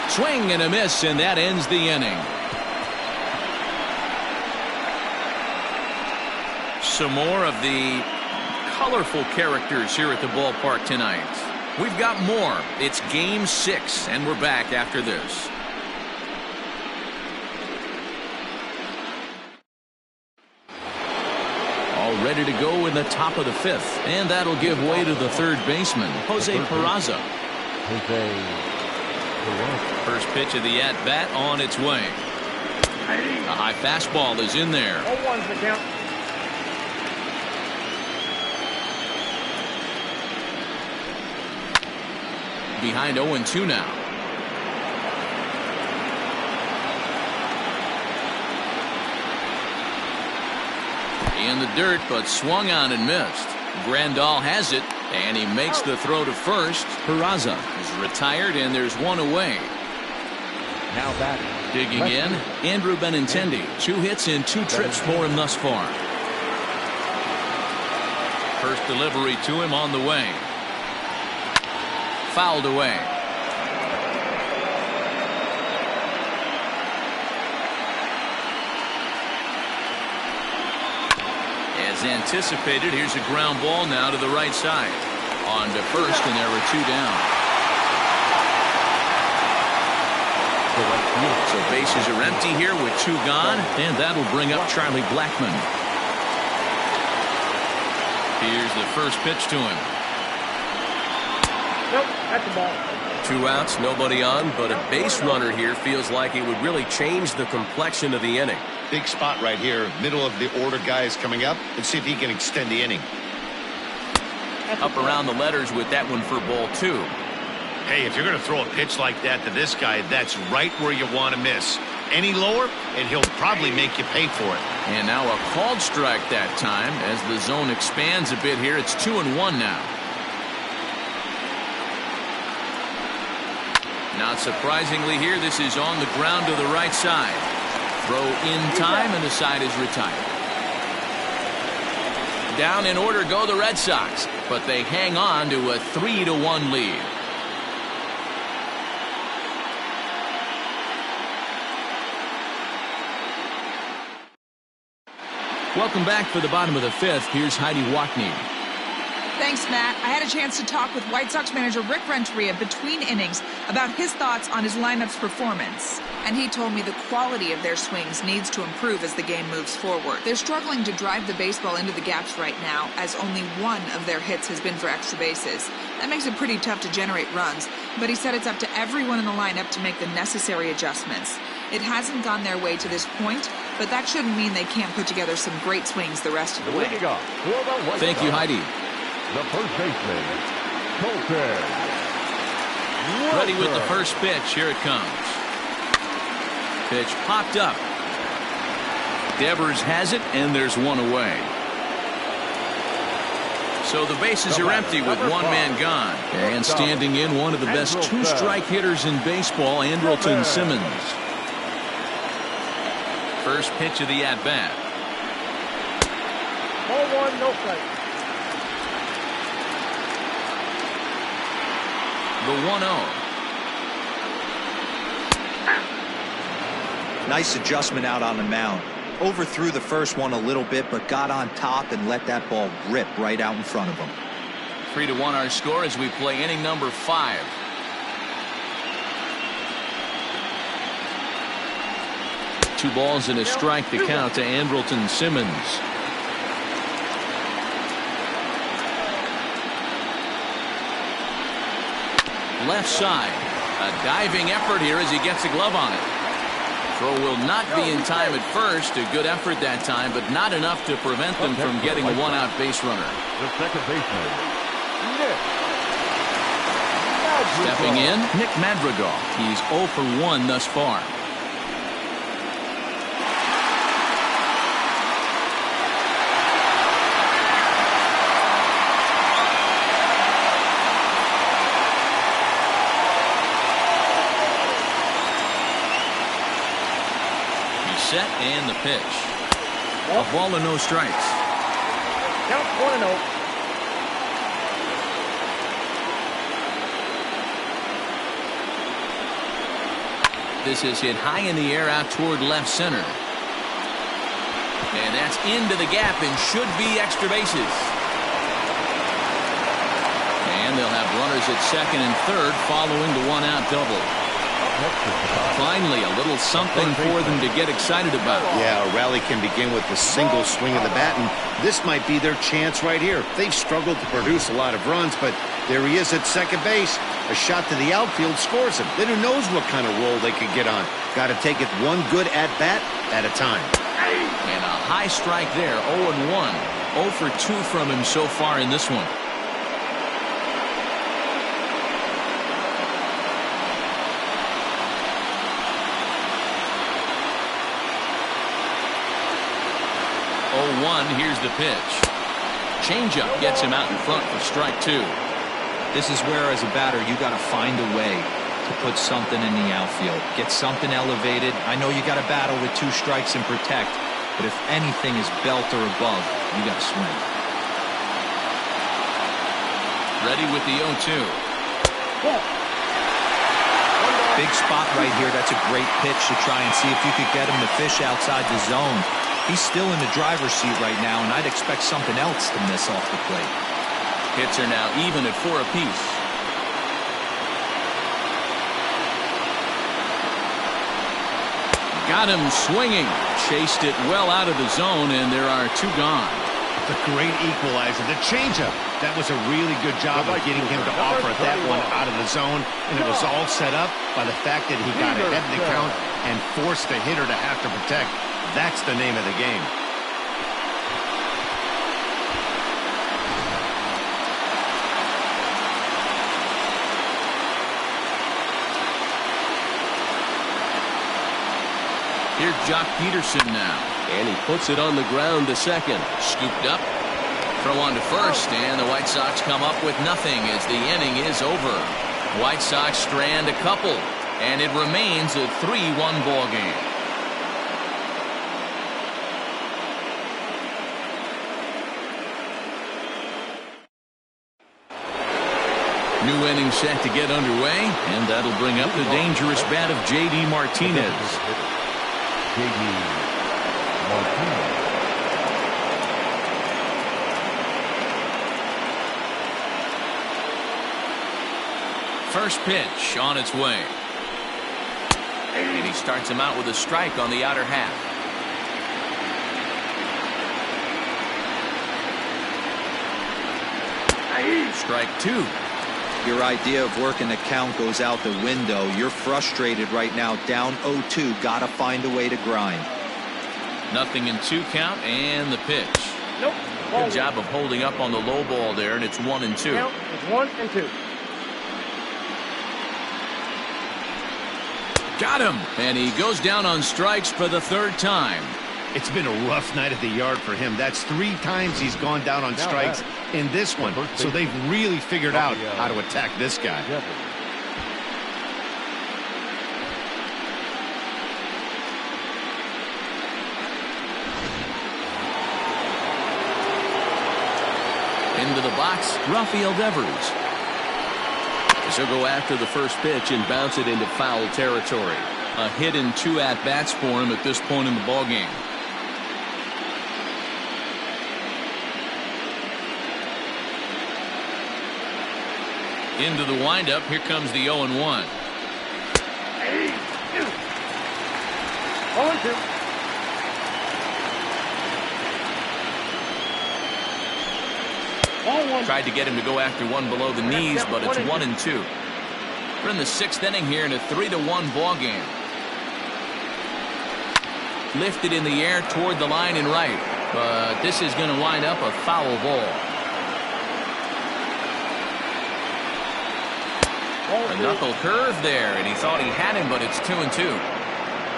Swing and a miss, and that ends the inning. Some more of the colorful characters here at the ballpark tonight. We've got more. It's Game 6, and we're back after this. All ready to go in the top of the 5th, and that'll give way to the third baseman, Jose Peraza. First pitch of the at-bat on its way. A high fastball is in there. 0-1's the count. Behind 0-2 now. In the dirt, but swung on and missed. Grandal has it, and he makes the throw to first. Peraza is retired, and there's one away. Now batting. Digging in, Andrew Benintendi. 2 hits in 2 trips for him thus far. First delivery to him on the way. Fouled away. As anticipated, here's a ground ball now to the right side. On to first, and there are 2 down. So bases are empty here with 2 gone, and that'll bring up Charlie Blackmon. Here's the first pitch to him. Nope, that's the ball. 2 outs, nobody on, but a base runner here feels like it would really change the complexion of the inning. Big spot right here. Middle of the order guys coming up. Let's see if he can extend the inning. Up around the letters with that one for ball 2. Hey, if you're going to throw a pitch like that to this guy, that's right where you want to miss. Any lower, and he'll probably make you pay for it. And now a called strike that time. As the zone expands a bit here, it's 2-1 now. Not surprisingly here, this is on the ground to the right side. Throw in time, and the side is retired. Down in order go the Red Sox, but they hang on to a 3-1 lead. Welcome back for the bottom of the 5th. Here's Heidi Watney. Thanks, Matt. I had a chance to talk with White Sox manager Rick Renteria between innings about his thoughts on his lineup's performance. And he told me the quality of their swings needs to improve as the game moves forward. They're struggling to drive the baseball into the gaps right now, as only one of their hits has been for extra bases. That makes it pretty tough to generate runs, but he said it's up to everyone in the lineup to make the necessary adjustments. It hasn't gone their way to this point, but that shouldn't mean they can't put together some great swings the rest of the way. Thank you, Heidi. The first baseman, Colton. Ready with the first pitch. Here it comes. Pitch popped up. Devers has it, and there's one away. So the bases are empty with one man gone. And standing in, one of the best two-strike hitters in baseball, Andrelton Simmons. First pitch of the at-bat. Ball 1, no strike. The 1-0. Nice adjustment out on the mound. Overthrew the first one a little bit, but got on top and let that ball rip right out in front of him. 3-1 our score as we play inning number 5. Two balls and a strike to count to Andrelton Simmons. Left side. A diving effort here as he gets a glove on it. Throw will not be in time at first. A good effort that time, but not enough to prevent them from getting a one-out base runner. The second baseman, Nick. Stepping in, Nick Madrigal. He's 0 for 1 thus far. Set and the pitch. A ball and no strikes. Count 1-0. This is hit high in the air out toward left center. And that's into the gap and should be extra bases. And they'll have runners at second and third following the one-out double. Finally, a little something for them to get excited about. Yeah, a rally can begin with the single swing of the bat, and this might be their chance right here. They've struggled to produce a lot of runs, but there he is at second base. A shot to the outfield scores him. Then who knows what kind of roll they could get on. Got to take it one good at-bat at a time. And a high strike there, 0-1. 0 for 2 from him so far in this one. Here's the pitch. Changeup gets him out in front for strike 2. This is where, as a batter, you got to find a way to put something in the outfield. Get something elevated. I know you got to battle with 2 strikes and protect, but if anything is belt or above, you got to swing. Ready with the 0-2. Big spot right here. That's a great pitch to try and see if you could get him to fish outside the zone. He's still in the driver's seat right now, and I'd expect something else to miss off the plate. Hits are now even at 4 apiece. Got him swinging. Chased it well out of the zone, and there are 2 gone. It's a great equalizer. The changeup. That was a really good job of getting him to offer that one out of the zone, and it was all set up by the fact that he got ahead of the count and forced the hitter to have to protect. That's the name of the game. Here's Jock Peterson now. And he puts it on the ground to second. Scooped up. Throw on to first, and the White Sox come up with nothing as the inning is over. White Sox strand a couple, and it remains a 3-1 ball game. New inning set to get underway, and that'll bring up the dangerous bat of J.D. Martinez. J.D. Martinez. First pitch on its way. And he starts him out with a strike on the outer half. Strike two. Your idea of working the count goes out the window. You're frustrated right now, down 0-2. Got to find a way to grind. 0-2 count, and the pitch. Nope. Good job of holding up on the low ball there, and it's 1-2. Count is 1-2. Got him, and he goes down on strikes for the third time. It's been a rough night at the yard for him. That's 3 times he's gone down on strikes in this one. So they've really figured out how to attack this guy. Into the box, Rafael Devers. So go after the first pitch and bounce it into foul territory. A hit and 2 at-bats for him at this point in the ballgame. Into the windup. Here comes the 0-1. 0-2. 1-1. Tried to get him to go after one below the knees, but it's 1-2. We're in the 6th inning here in a 3-1 ball game. Lifted in the air toward the line and right, but this is going to wind up a foul ball. A knuckle curve there, and he thought he had him, but it's 2-2.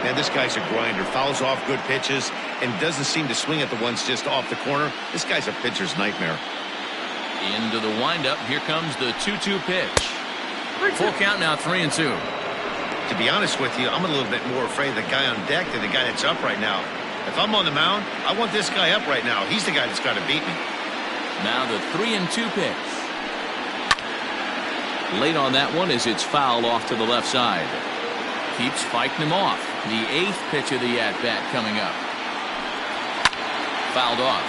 Man, this guy's a grinder. Fouls off good pitches and doesn't seem to swing at the ones just off the corner. This guy's a pitcher's nightmare. Into the windup. Here comes the 2-2 pitch. Full count now, 3-2. To be honest with you, I'm a little bit more afraid of the guy on deck than the guy that's up right now. If I'm on the mound, I want this guy up right now. He's the guy that's got to beat me. Now the 3-2 pitch. Late on that one as it's fouled off to the left side. Keeps fighting him off. The 8th pitch of the at-bat coming up. Fouled off.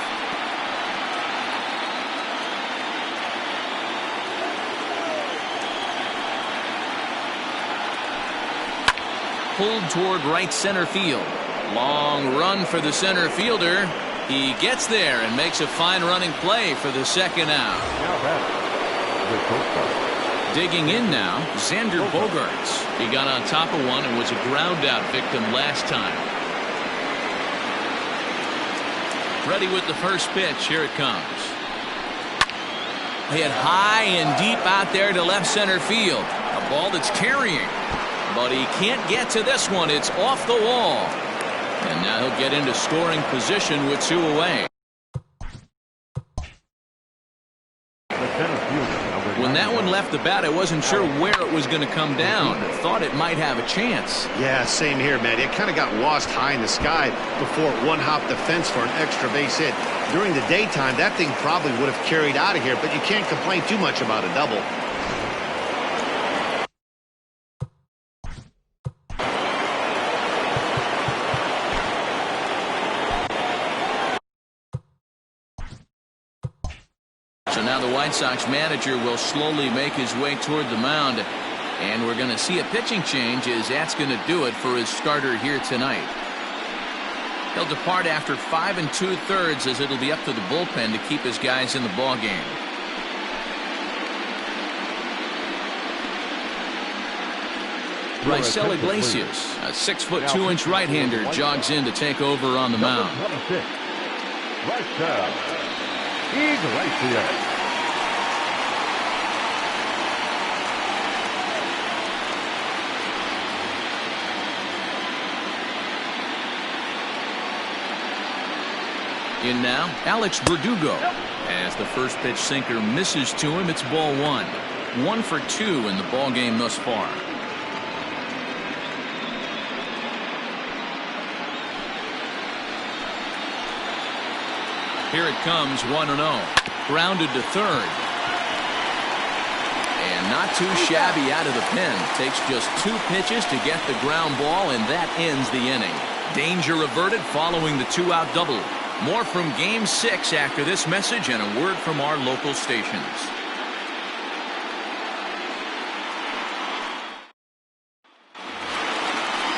Pulled toward right center field. Long run for the center fielder. He gets there and makes a fine running play for the second out. Digging in now, Xander Bogaerts. He got on top of one and was a ground out victim last time. Ready with the first pitch. Here it comes. Hit high and deep out there to left center field. A ball that's carrying. But he can't get to this one. It's off the wall. And now he'll get into scoring position with 2 away. When that one left the bat, I wasn't sure where it was going to come down. Thought it might have a chance. Yeah, same here, man. It kind of got lost high in the sky before it one-hopped the fence for an extra base hit. During the daytime, that thing probably would have carried out of here, but you can't complain too much about a double. So now the White Sox manager will slowly make his way toward the mound. And we're going to see a pitching change as that's going to do it for his starter here tonight. He'll depart after 5 2/3 as it'll be up to the bullpen to keep his guys in the ball game. Raisel Iglesias, a 6'2" right-hander, jogs in to take over on the mound. Raisel Iglesias. In now, Alex Verdugo. As the first pitch sinker misses to him, it's ball 1. 1 for 2 in the ball game thus far. Here it comes, 1-0. Grounded to third. And not too shabby out of the pen. Takes just 2 pitches to get the ground ball, and that ends the inning. Danger averted following the 2-out double. More from Game 6 after this message and a word from our local stations.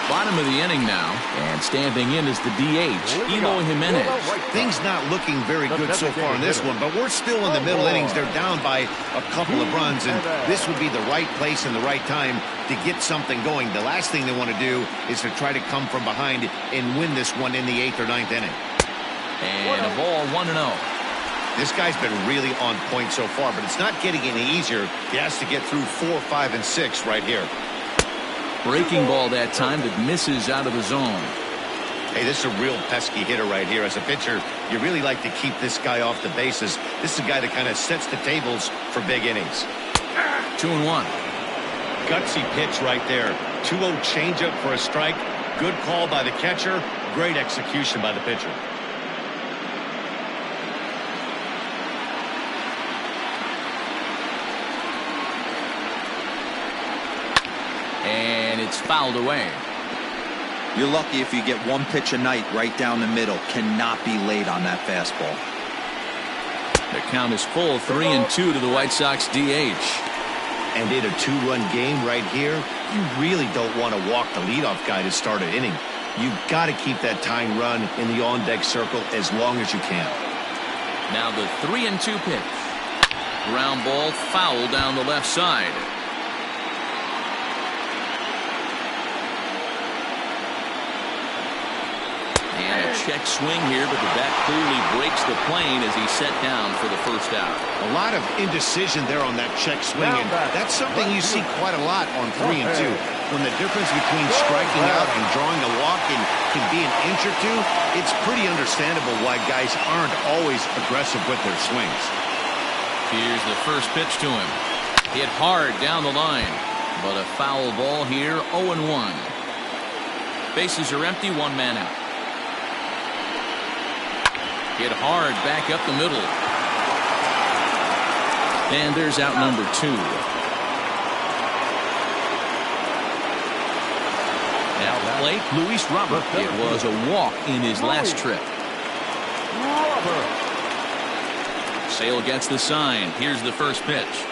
Bottom of the inning now, and standing in is the DH, Eloy Jimenez. Things not looking very good so far in this one, but we're still in the middle innings. They're down by a couple of runs, and this would be the right place and the right time to get something going. The last thing they want to do is to try to come from behind and win this one in the 8th or 9th inning. And a ball, 1-0. This guy's been really on point so far, but it's not getting any easier. He has to get through 4, 5, and 6 right here. Breaking ball that time that misses out of the zone. Hey, this is a real pesky hitter right here. As a pitcher, you really like to keep this guy off the bases. This is a guy that kind of sets the tables for big innings. 2-1. Gutsy pitch right there. 2-0 changeup for a strike. Good call by the catcher. Great execution by the pitcher. And it's fouled away. You're lucky if you get one pitch a night right down the middle. Cannot be late on that fastball. The count is full, 3-2 to the White Sox DH. And in a 2-run game right here, you really don't want to walk the leadoff guy to start an inning. You've got to keep that tying run in the on-deck circle as long as you can. Now the 3-2 pitch. Ground ball foul down the left side. And a check swing here, but the bat clearly breaks the plane as he's set down for the first out. A lot of indecision there on that check swing, and that's something you see quite a lot on 3 and 2. When the difference between striking out and drawing a walk can be an inch or two, it's pretty understandable why guys aren't always aggressive with their swings. Here's the first pitch to him. Hit hard down the line, but a foul ball here, 0-1. Bases are empty, one man out. Hit hard back up the middle. And there's out number 2. Now plate, Luis Robert. It was a walk in his last trip. Sale gets the sign. Here's the first pitch.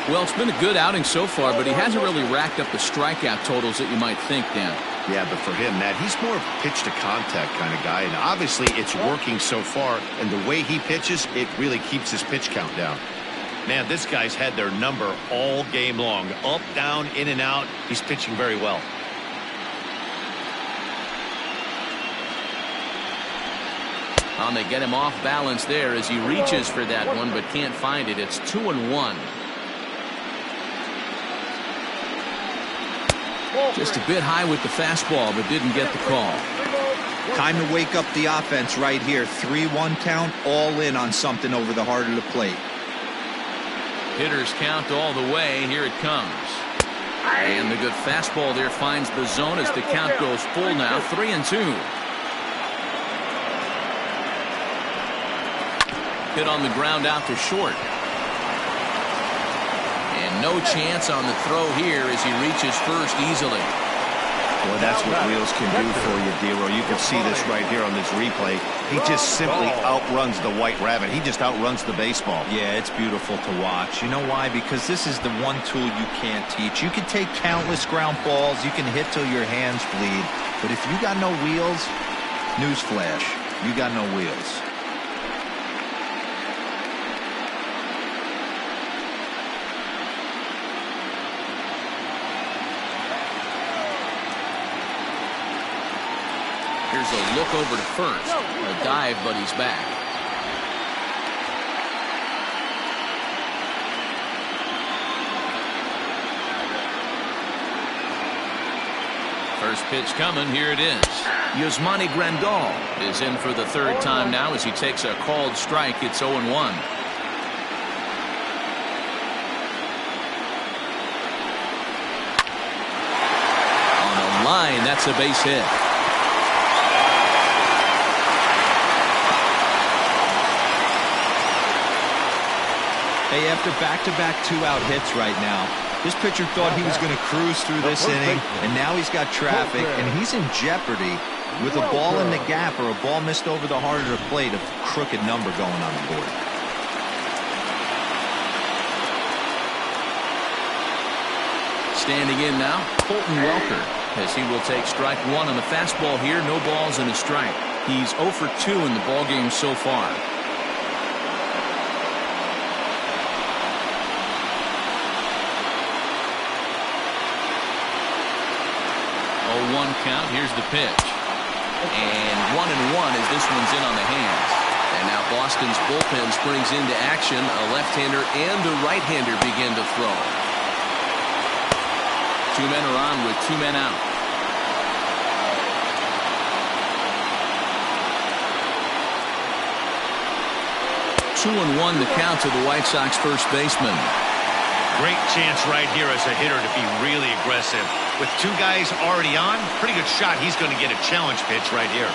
Well, it's been a good outing so far, but he hasn't really racked up the strikeout totals that you might think, Dan. Yeah, but for him, Matt, he's more of a pitch-to-contact kind of guy, and obviously it's working so far, and the way he pitches, it really keeps his pitch count down. Man, this guy's had their number all game long. Up, down, in and out. He's pitching very well. And they get him off balance there as he reaches for that one, but can't find it. It's 2-1. Just a bit high with the fastball, but didn't get the call. Time to wake up the offense right here. 3-1 count, all in on something over the heart of the plate. Hitters count all the way. Here it comes. And the good fastball there finds the zone as the count goes full now, 3-2. Hit on the ground out to short. And no chance on the throw here as he reaches first easily. Well, that's what wheels can do for you, Dero. You can see this right here on this replay. He just simply outruns the White Rabbit. He just outruns the baseball. Yeah, it's beautiful to watch. You know why? Because this is the one tool you can't teach. You can take countless ground balls. You can hit till your hands bleed. But if you got no wheels, newsflash, you got no wheels. Here's a look over to first. A dive, but he's back. First pitch coming. Here it is. Yasmani Grandal is in for the third time now as he takes a called strike. It's 0-1. On the line, that's a base hit. Hey, after back-to-back two-out hits right now, this pitcher thought he was going to cruise through this inning, and now he's got traffic, and he's in jeopardy with a ball in the gap or a ball missed over the heart of the plate, a crooked number going on the board. Standing in now, Colton Welker, as he will take strike one on the fastball here. No balls and a strike. He's 0 for 2 in the ballgame so far. 0-1 count. Here's the pitch. And 1-1 as this one's in on the hands. And now Boston's bullpen springs into action. A left-hander and a right-hander begin to throw. 2 men are on with 2 men out. Two and 1 the count to the White Sox first baseman. Great chance right here as a hitter to be really aggressive. With 2 guys already on, pretty good shot he's going to get a challenge pitch right here.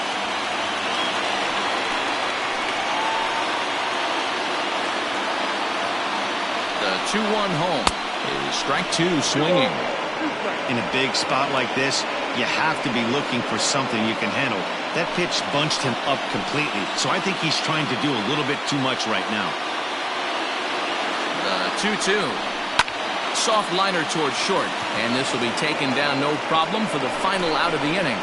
The 2-1 home is strike 2 swinging. In a big spot like this, you have to be looking for something you can handle. That pitch bunched him up completely, so I think he's trying to do a little bit too much right now. The 2-2. Soft liner towards short, and this will be taken down no problem for the final out of the inning.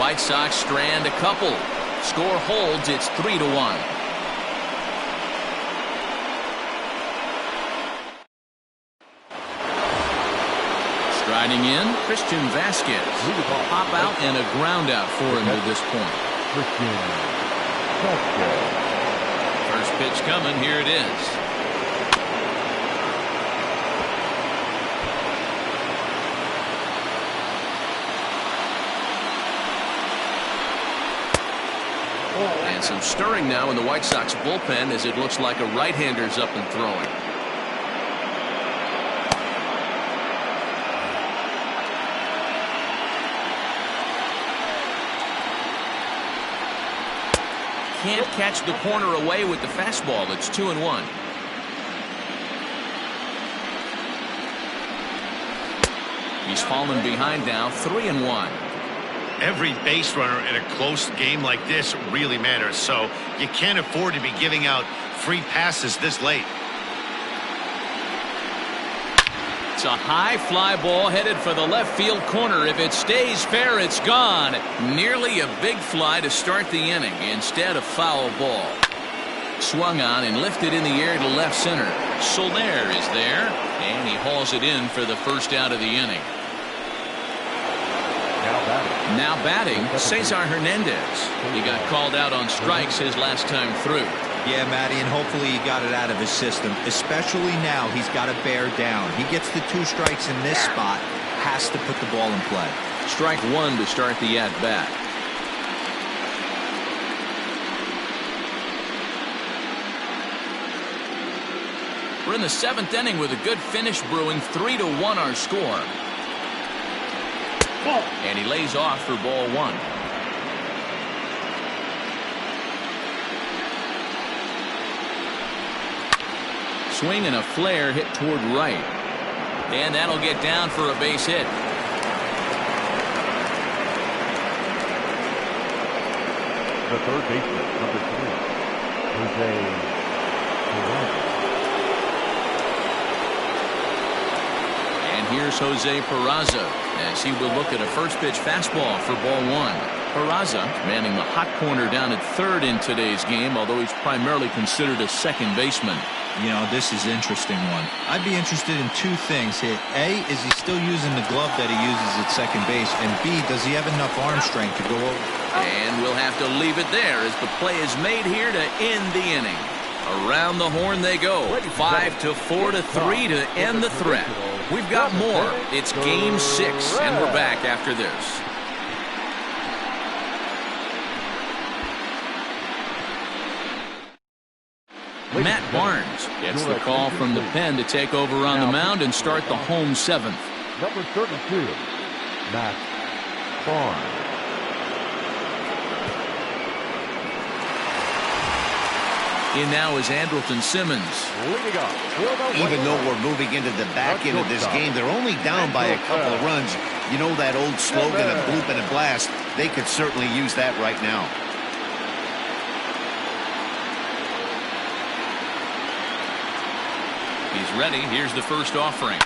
White Sox strand a couple. Score holds. It's 3-1. Striding in, Christian Vasquez. A pop out and a ground out for him to this point. First pitch coming. Here it is. And some stirring now in the White Sox bullpen as it looks like a right-hander's up and throwing. Can't catch the corner away with the fastball. It's 2-1. He's fallen behind now, 3-1. Every base runner in a close game like this really matters, so you can't afford to be giving out free passes this late. It's a high fly ball headed for the left field corner. If it stays fair, it's gone. Nearly a big fly to start the inning instead of foul ball. Swung on and lifted in the air to left center. Soler is there, and he hauls it in for the first out of the inning. Now batting, Cesar Hernandez. He got called out on strikes his last time through. Yeah, Matty, and hopefully he got it out of his system. Especially now, he's got to bear down. He gets the 2 strikes in this spot, has to put the ball in play. Strike 1 to start the at-bat. We're in the 7th inning with a good finish brewing. 3-1 our score. And he lays off for ball 1. Swing and a flare hit toward right. And that'll get down for a base hit. The third baseman, number 3, Jose Peraza. And here's Jose Peraza as he will look at a first pitch fastball for ball 1. Peraza manning the hot corner down at third in today's game, although he's primarily considered a second baseman. You know, this is an interesting one. I'd be interested in 2 things here. A, is he still using the glove that he uses at second base? And B, does he have enough arm strength to go over? And we'll have to leave it there as the play is made here to end the inning. Around the horn they go. 5-4-3 to end the threat. We've got more. It's game 6, and we're back after this. Matt Barnes gets the call from the pen to take over on the mound and start the home 7th. Number 32, Matt Barnes. In now is Andrelton Simmons. Even though we're moving into the back end of this game, they're only down by a couple of runs. You know that old slogan, a bloop and a blast? They could certainly use that right now. He's ready. Here's the first offering.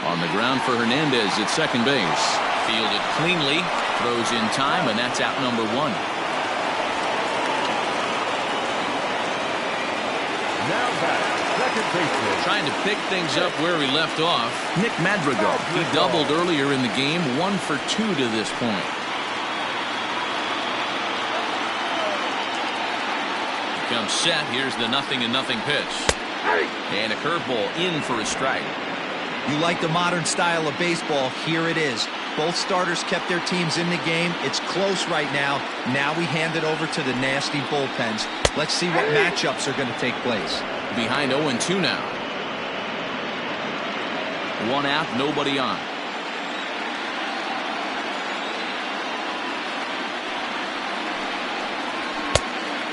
On the ground for Hernandez at second base. Fielded cleanly, throws in time, and that's out number 1. Now back, second baseman. Trying to pick things up where he left off, Nick Madrigal. He doubled earlier in the game, 1 for 2 to this point. Comes set. Here's the 0-0 pitch. And a curveball in for a strike. You like the modern style of baseball, here it is. Both starters kept their teams in the game. It's close right now. Now we hand it over to the nasty bullpens. Let's see what matchups are going to take place. Behind 0-2 now. 1 out, nobody on.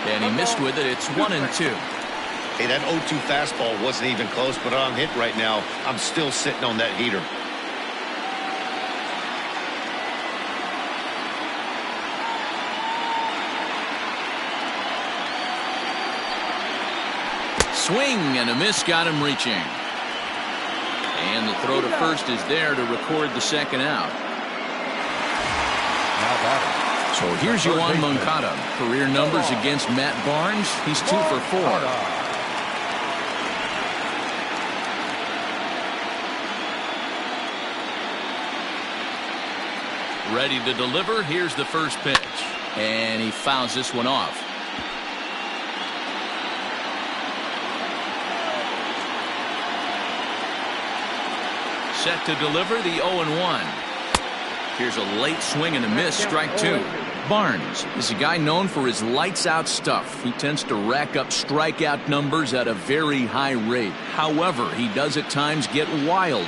And he missed with it. It's 1-2. Hey, that 0-2 fastball wasn't even close, but on hit right now, I'm still sitting on that heater. Swing and a miss got him reaching. And the throw to first is there to record the second out. Now batting. So here's Yohan Moncada. Career numbers against Matt Barnes. He's 2 for 4. Ready to deliver. Here's the first pitch. And he fouls this one off. Set to deliver the 0-1. Here's a late swing and a miss. Strike 2. Barnes is a guy known for his lights-out stuff. He tends to rack up strikeout numbers at a very high rate. However, he does at times get wild.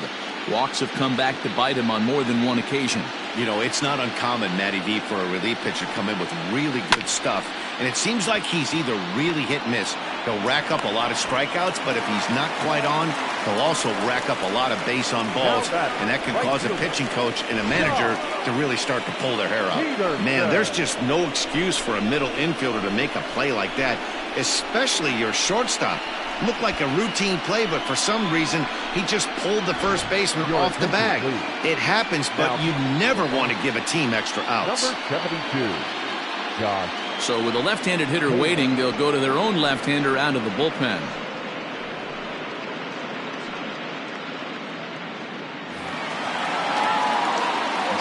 Walks have come back to bite him on more than one occasion. You know, it's not uncommon, Matty V, for a relief pitcher to come in with really good stuff. And it seems like he's either really hit and miss. He'll rack up a lot of strikeouts, but if he's not quite on, he'll also rack up a lot of base on balls. And that can cause a pitching coach and a manager to really start to pull their hair out. Man, there's just no excuse for a middle infielder to make a play like that, especially your shortstop. Looked like a routine play, but for some reason, he just pulled the first baseman off the bag. It happens, but you never want to give a team extra outs. Number 72, Josh. So with a left-handed hitter waiting, they'll go to their own left-hander out of the bullpen.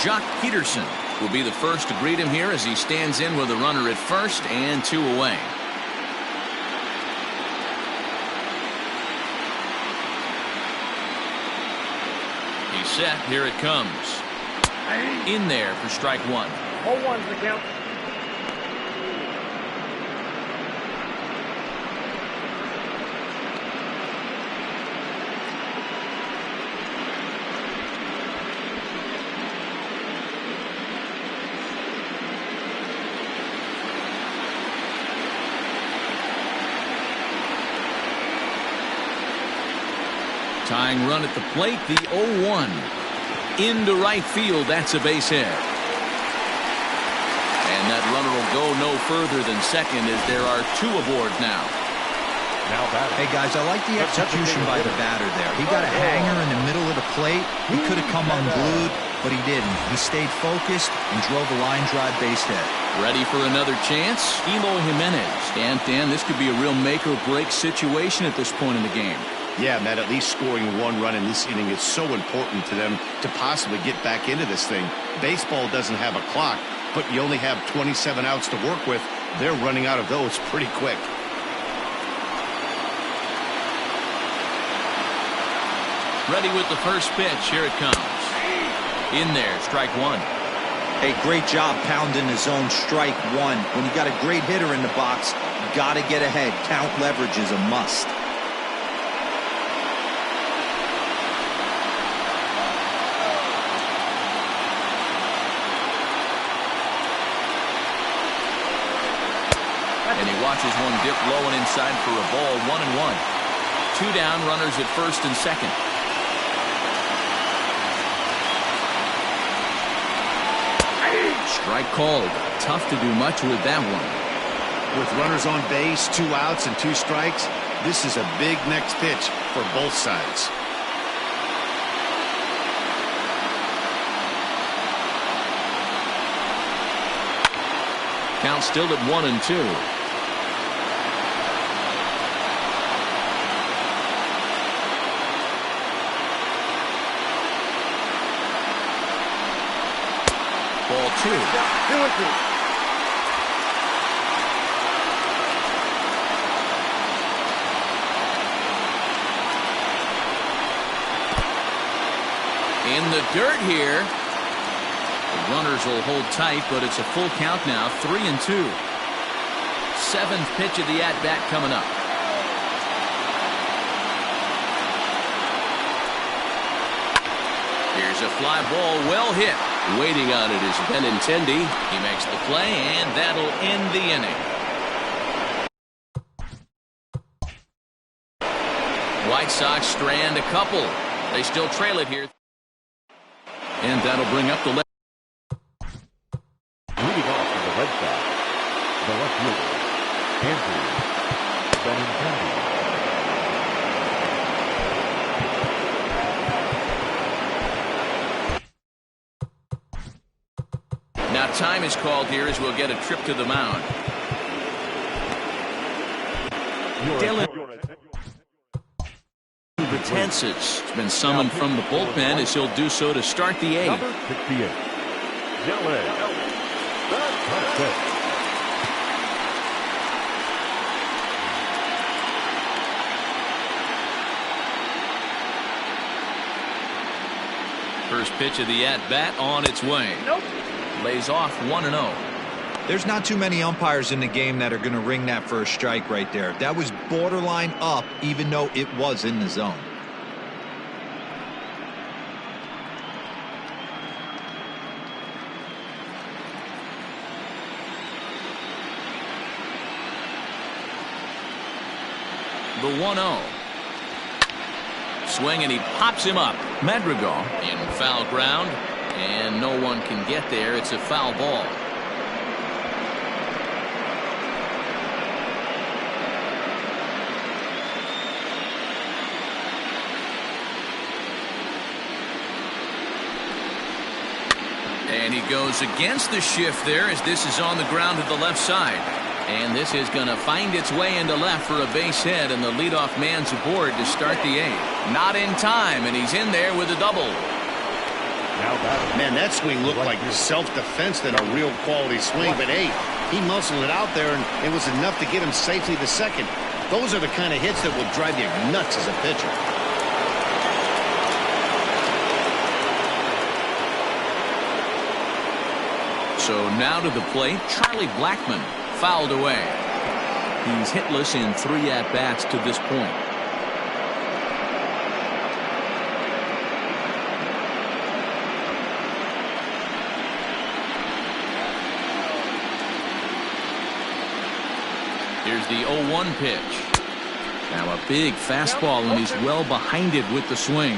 Jock Peterson will be the first to greet him here as he stands in with a runner at first and 2 away. He's set. Here it comes. In there for strike 1. 0-1's the count. Tying run at the plate, the 0-1. Into right field, that's a base hit. And that runner will go no further than second as there are 2 aboard now. Now batting. Hey, guys, I like the execution by the batter there. He got a hanger in the middle of the plate. He could have come unglued, but he didn't. He stayed focused and drove a line drive base hit. Ready for another chance? Eloy Jimenez. And Dan, this could be a real make-or-break situation at this point in the game. Yeah, Matt, at least scoring 1 run in this inning is so important to them to possibly get back into this thing. Baseball doesn't have a clock, but you only have 27 outs to work with. They're running out of those pretty quick. Ready with the first pitch. Here it comes. In there, strike 1. Hey, great job pounding the zone. Strike 1. When you got a great hitter in the box, you got to get ahead. Count leverage is a must. And he watches one dip low and inside for a ball. 1-1. 2 down, runners at first and second. Strike called. Tough to do much with that one. With runners on base, 2 outs and 2 strikes, this is a big next pitch for both sides. Count still at 1-2. Ball 2. 2-2. In the dirt here. The runners will hold tight, but it's a full count now. 3-2. Seventh pitch of the at-bat coming up. Here's a fly ball, well hit. Waiting on it is Benintendi. He makes the play, and that'll end the inning. White Sox strand a couple. They still trail it here. And that'll bring up the left. Leading off for the Red Sox, the left fielder, Andrew Benintendi. Now time is called here as we'll get a trip to the mound. Dylan Betances has been summoned from the bullpen as he'll do so to start the eighth. Number 68, Dylan Betances. First pitch of the at-bat on its way. Nope. Lays off 1-0. There's not too many umpires in the game that are going to ring that first strike right there. That was borderline up, even though it was in the zone. The 1-0. Swing, and he pops him up. Madrigal in foul ground, and no one can get there. It's a foul ball. And he goes against the shift there as this is on the ground to the left side. And this is going to find its way into left for a base hit, and the leadoff man's aboard to start the eighth. Not in time, and he's in there with a double. Man, that swing looked like self-defense than a real quality swing. But, hey, he muscled it out there, and it was enough to get him safely to second. Those are the kind of hits that will drive you nuts as a pitcher. So now to the plate, Charlie Blackmon. Fouled away. He's hitless in 3 at-bats to this point. Here's the 0-1 pitch. Now a big fastball, and he's well behind it with the swing.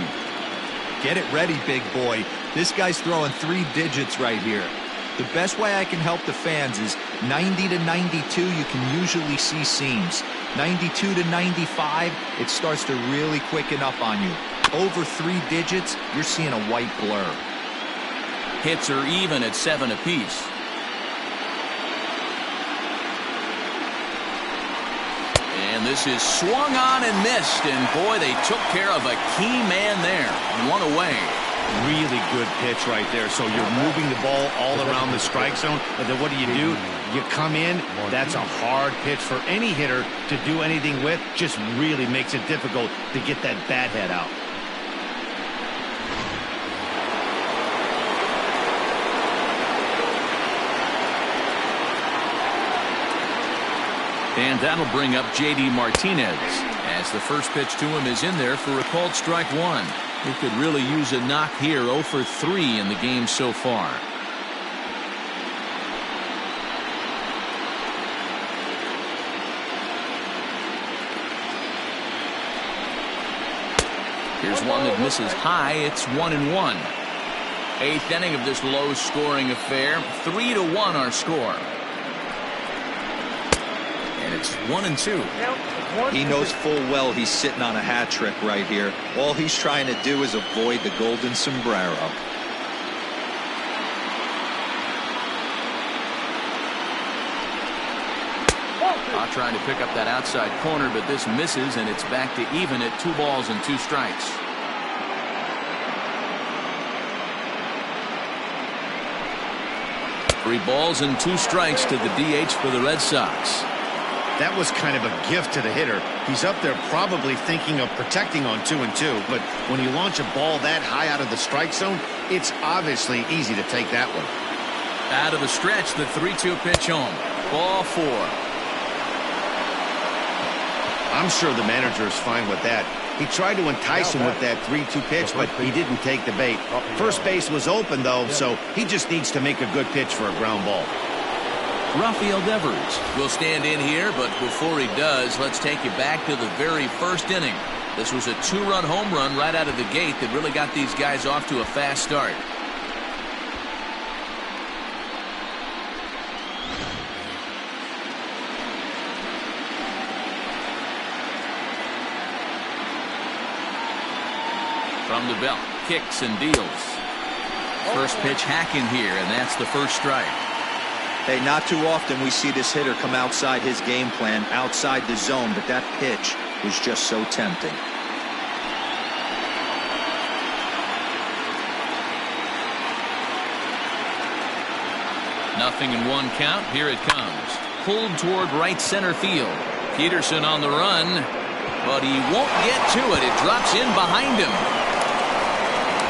Get it ready, big boy. This guy's throwing 3 digits right here. The best way I can help the fans is 90 to 92, you can usually see seams. 92 to 95, it starts to really quicken up on you. Over 3 digits, you're seeing a white blur. Hits are even at 7 apiece. And this is swung on and missed, and boy, they took care of a key man there. 1 away. Really good pitch right there. So you're moving the ball all around the strike zone. And then what do? You come in. That's a hard pitch for any hitter to do anything with. Just really makes it difficult to get that bat head out. And that'll bring up J.D. Martinez as the first pitch to him is in there for a called strike 1. He could really use a knock here. 0 for 3 in the game so far. Here's one that misses high. It's 1-1. 8th inning of this low-scoring affair. 3-1 our score. And it's 1-2. He knows full well he's sitting on a hat trick right here. All he's trying to do is avoid the golden sombrero. Trying to pick up that outside corner, but this misses, and it's back to even at 2 balls and 2 strikes. Three balls and 2 strikes to the DH for the Red Sox. That was kind of a gift to the hitter. He's up there probably thinking of protecting on 2-2, but when you launch a ball that high out of the strike zone, it's obviously easy to take that one. Out of the stretch, the 3-2 pitch home. Ball 4. I'm sure the manager is fine with that. He tried to entice him with that 3-2 pitch, but he didn't take the bait. First base was open, though, so he just needs to make a good pitch for a ground ball. Rafael Devers will stand in here, but before he does, let's take you back to the very first inning. This was a 2-run home run right out of the gate that really got these guys off to a fast start. From the belt, kicks and deals. First pitch hacking here, and that's the first strike. Hey, not too often we see this hitter come outside his game plan, outside the zone, but that pitch was just so tempting. Nothing in 1 count. Here it comes. Pulled toward right center field. Peterson on the run, but he won't get to it. It drops in behind him.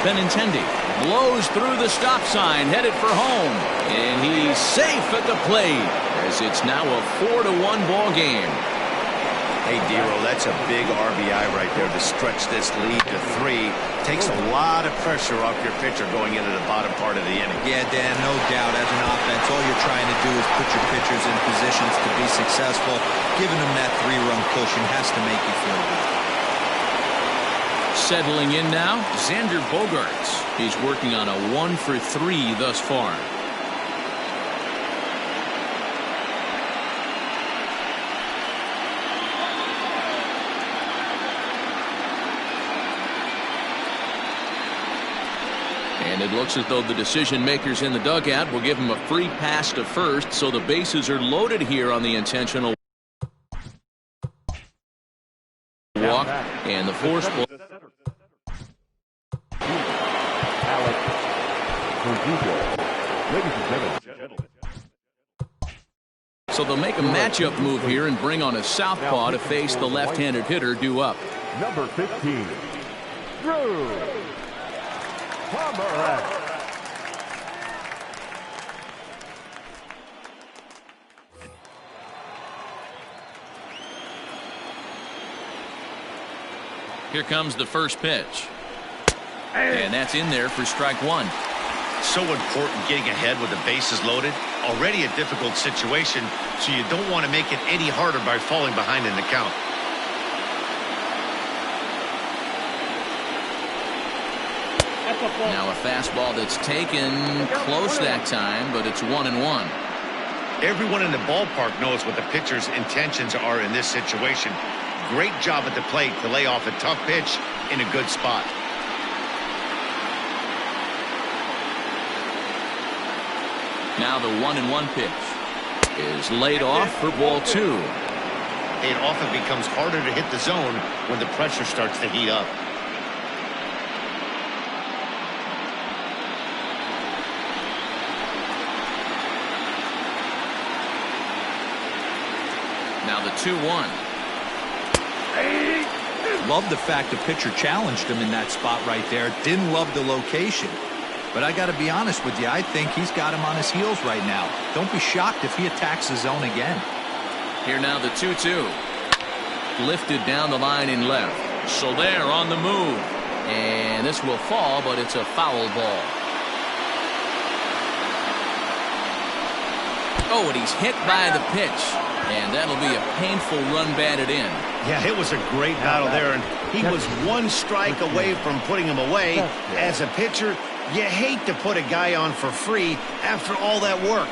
Benintendi blows through the stop sign, headed for home, and he's safe at the plate as it's now a 4-1 ball game. Hey, Dero, that's a big RBI right there to stretch this lead to 3. Takes a lot of pressure off your pitcher going into the bottom part of the inning. Yeah, Dan, no doubt. As an offense, all you're trying to do is put your pitchers in positions to be successful. Giving them that 3-run cushion has to make you feel good. Settling in now, Xander Bogaerts. He's working on a 1-for-3 thus far. And it looks as though the decision makers in the dugout will give him a free pass to first, so the bases are loaded here on the intentional walk, and the force ball. So they'll make a matchup move here and bring on a southpaw to face the left-handed hitter due up. Number 15, Drew Pomeranz. Here comes the first pitch. And that's in there for strike 1. So important getting ahead with the bases loaded. Already a difficult situation, so you don't want to make it any harder by falling behind in the count. Now a fastball that's taken close that time, but it's 1-1. Everyone in the ballpark knows what the pitcher's intentions are in this situation. Great job at the plate to lay off a tough pitch in a good spot. Now the 1-1 pitch is laid off for ball 2. It often becomes harder to hit the zone when the pressure starts to heat up. Now the 2-1. Love the fact the pitcher challenged him in that spot right there. Didn't love the location. But I got to be honest with you, I think he's got him on his heels right now. Don't be shocked if he attacks the zone again. Here now the 2-2. Lifted down the line in left. Soler on the move. And this will fall, but it's a foul ball. Oh, and he's hit by the pitch. And that'll be a painful run batted in. Yeah, it was a great battle there, and he was 1 strike away from putting him away. As a pitcher, you hate to put a guy on for free after all that work.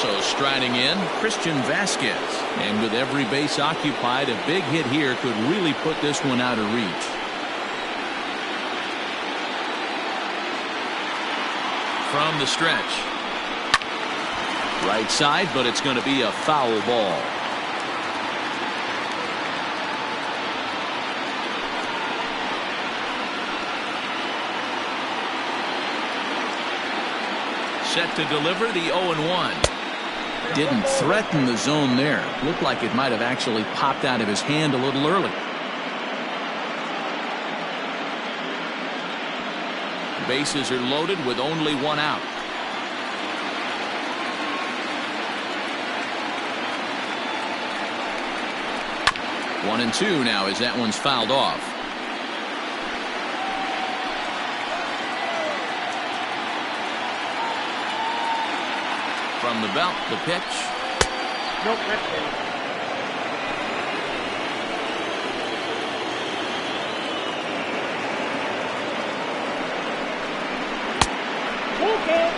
So striding in, Christian Vasquez. And with every base occupied, a big hit here could really put this one out of reach. From the stretch. Right side, but it's going to be a foul ball. Set to deliver the 0-1. Didn't threaten the zone there. Looked like it might have actually popped out of his hand a little early. Bases are loaded with only one out. One and two now as that one's fouled off. From the belt, the pitch. Nope, that's it. Okay.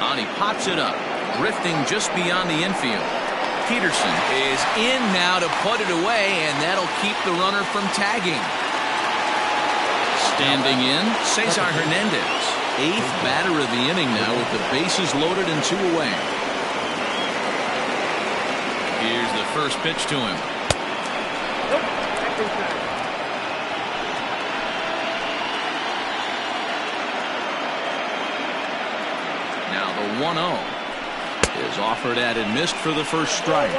And he pops it up, drifting just beyond the infield. Peterson is in now to put it away, and that'll keep the runner from tagging. Standing in, Cesar Hernandez. 8th batter of the inning now with the bases loaded and 2 away. Here's the first pitch to him. Nope, that's inside. Now the 1-0 is offered at and missed for the first strike.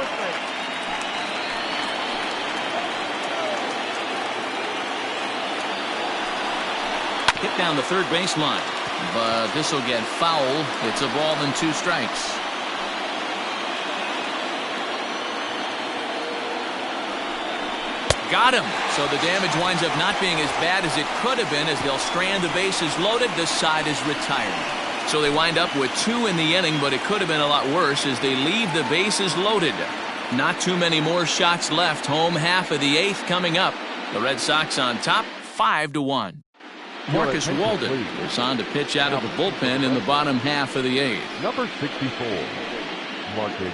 Hit down the third baseline, but this will get foul. It's a ball and 2 strikes. Got him. So the damage winds up not being as bad as it could have been as they'll strand the bases loaded. This side is retired. So they wind up with 2 in the inning, but it could have been a lot worse as they leave the bases loaded. Not too many more shots left. Home half of the 8th coming up. The Red Sox on top, 5-1. Marcus Walden is on to pitch out of the bullpen in the bottom half of the 8th. Number 64, Marcus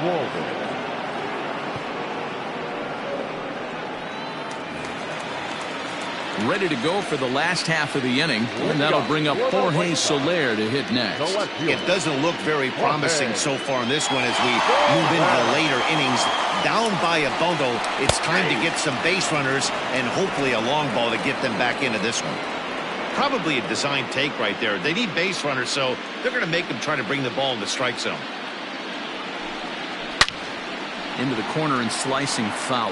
Walden. Ready to go for the last half of the inning, and that'll bring up Jorge Soler to hit next. It doesn't look very promising so far in this one as we move into the later innings. Down by a bundle, it's time to get some base runners and hopefully a long ball to get them back into this one. Probably a design take right there. They need base runners, so they're going to make them try to bring the ball in the strike zone. Into the corner and slicing foul.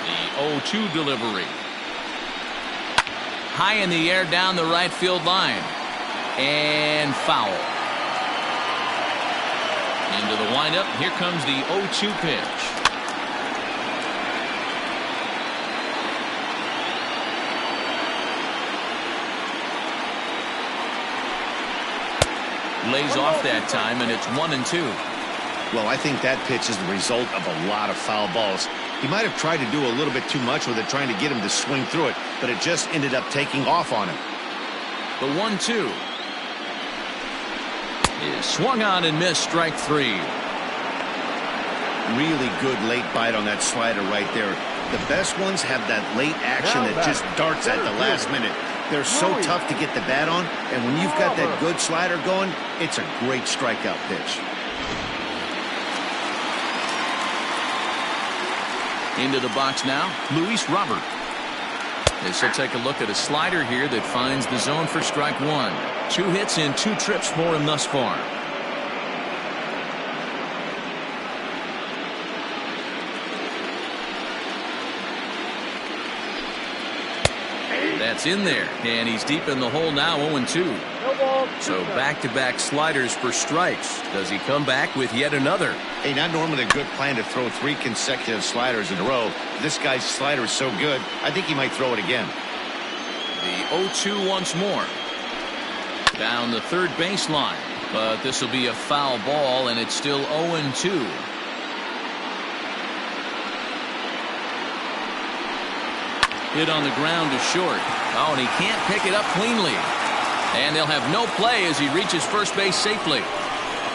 The 0-2 delivery. High in the air down the right field line. And foul. Into the windup. Here comes the 0-2 pitch. Lays off that time, and it's 1-2. Well, I think that pitch is the result of a lot of foul balls. He might have tried to do a little bit too much with it, trying to get him to swing through it, but it just ended up taking off on him. The 1-2 is swung on and missed, strike 3. Really good late bite on that slider right there. The best ones have that late action that just darts at the last minute. They're so tough to get the bat on, and when you've got that good slider going, it's a great strikeout pitch. Into the box now, Luis Robert. As he'll take a look at a slider here that finds the zone for strike 1. 2 hits and 2 trips for him thus far. That's in there, and he's deep in the hole now, 0-2. So back-to-back sliders for strikes. Does he come back with yet another? Hey, not normally a good plan to throw 3 consecutive sliders in a row. This guy's slider is so good, I think he might throw it again. The 0-2 once more. Down the third baseline. But this will be a foul ball, and it's still 0-2. Hit on the ground to short. Oh, and he can't pick it up cleanly. And they'll have no play as he reaches first base safely.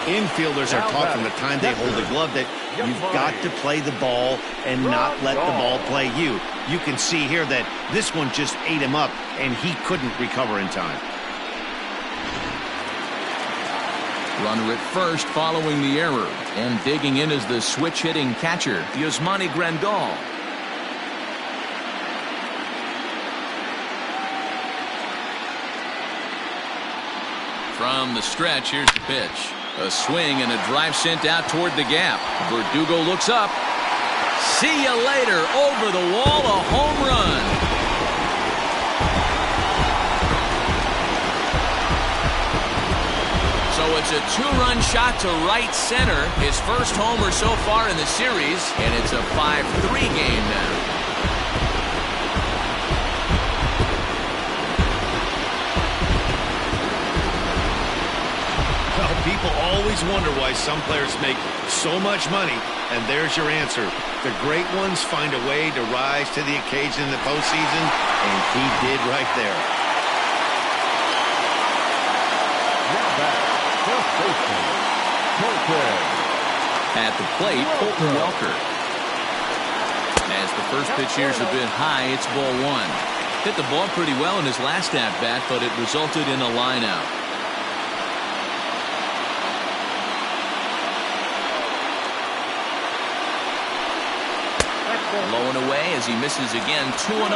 Infielders are taught from the time they hold the glove that you've got to play the ball and not let the ball play you. You can see here that this one just ate him up, and he couldn't recover in time. Runner at first following the error. And digging in is the switch-hitting catcher, Yasmani Grandal. From the stretch, here's the pitch. A swing and a drive sent out toward the gap. Verdugo looks up. See you later. Over the wall, a home run. So it's a two-run shot to right center. His first homer so far in the series, and it's a 5-3 game now. People always wonder why some players make so much money, and there's your answer. The great ones find a way to rise to the occasion in the postseason, and he did right there. Now back, first baseman, Colton. At the plate, Colton Welker. As the first pitch here is a bit high, it's ball one. Hit the ball pretty well in his last at-bat, but it resulted in a line-out. Low and away as he misses again, 2-0.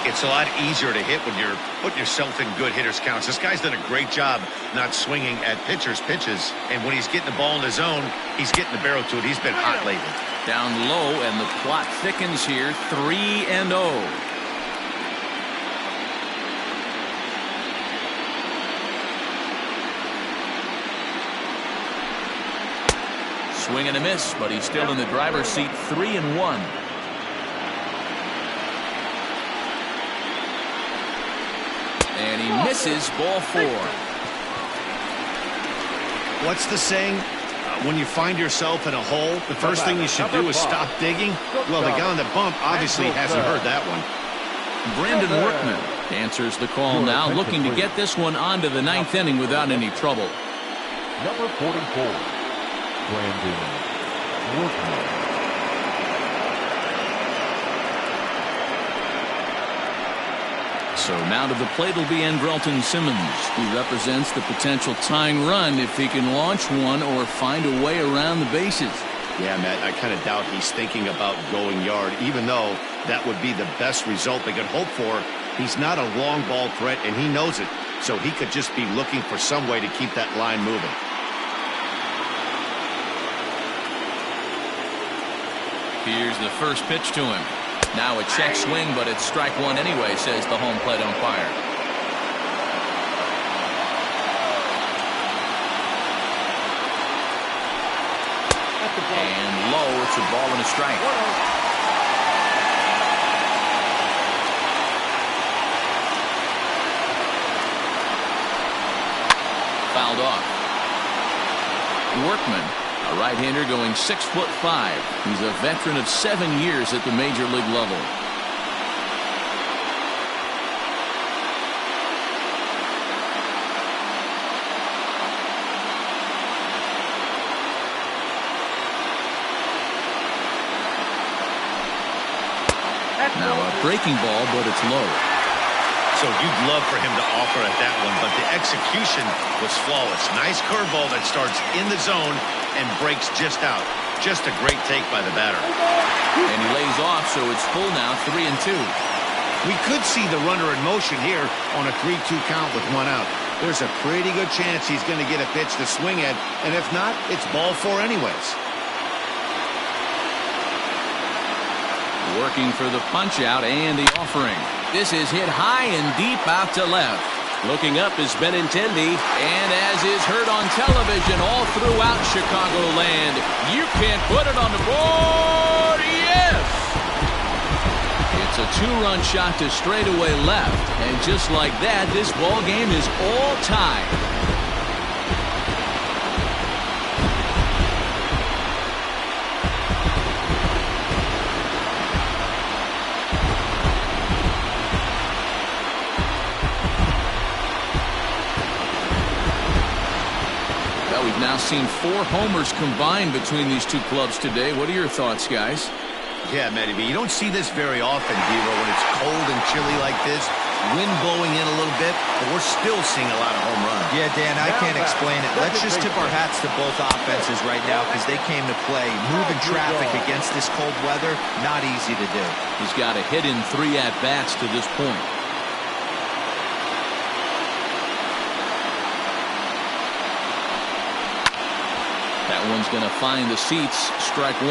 It's a lot easier to hit when you're putting yourself in good hitters' counts. This guy's done a great job not swinging at pitchers' pitches, and when he's getting the ball in his zone, he's getting the barrel to it. He's been hot lately. Down low, and the plot thickens here, 3-0. Swing and a miss, but he's still in the driver's seat, 3-1. And he misses, ball four. What's the saying? When you find yourself in a hole, the first thing you should do is stop digging. Well, the guy on the bump obviously hasn't heard that one. Brandon Workman answers the call now, looking to get this one onto the ninth inning without any trouble. Number 44, Brandon Workman. So now to the plate will be Andrelton Simmons, who represents the potential tying run if he can launch one or find a way around the bases. Yeah, Matt, I kind of doubt he's thinking about going yard, even though that would be the best result they could hope for. He's not a long ball threat, and he knows it, so he could just be looking for some way to keep that line moving. Here's the first pitch to him. Now a check swing, but it's strike one anyway, says the home plate umpire. And low, it's a ball and a strike. Fouled off. Workman, a right-hander going 6'5". He's a veteran of 7 years at the major league level. Now a breaking ball, but it's low. So you'd love for him to offer at that one, but the execution was flawless. Nice curveball that starts in the zone and breaks just out. Just a great take by the batter. And he lays off, so it's full now, 3-2. We could see the runner in motion here on a 3-2 count with one out. There's a pretty good chance he's going to get a pitch to swing at, and if not, it's ball four anyways. Working for the punch-out and the offering. This is hit high and deep out to left. Looking up is Benintendi, and as is heard on television all throughout Chicagoland, you can't put it on the board. Yes! It's a two-run shot to straightaway left, and just like that, this ball game is all tied. now seen 4 homers combined between these two clubs today. What are your thoughts, guys? Yeah, Matty B, you don't see this very often, Devo, when it's cold and chilly like this. Wind blowing in a little bit, but we're still seeing a lot of home runs. Yeah, Dan, I can't explain it. Let's just tip our hats to both offenses right now because they came to play. Moving traffic against this cold weather, not easy to do. He's got a hit in 3 at-bats to this point. That one's going to find the seats. Strike 1.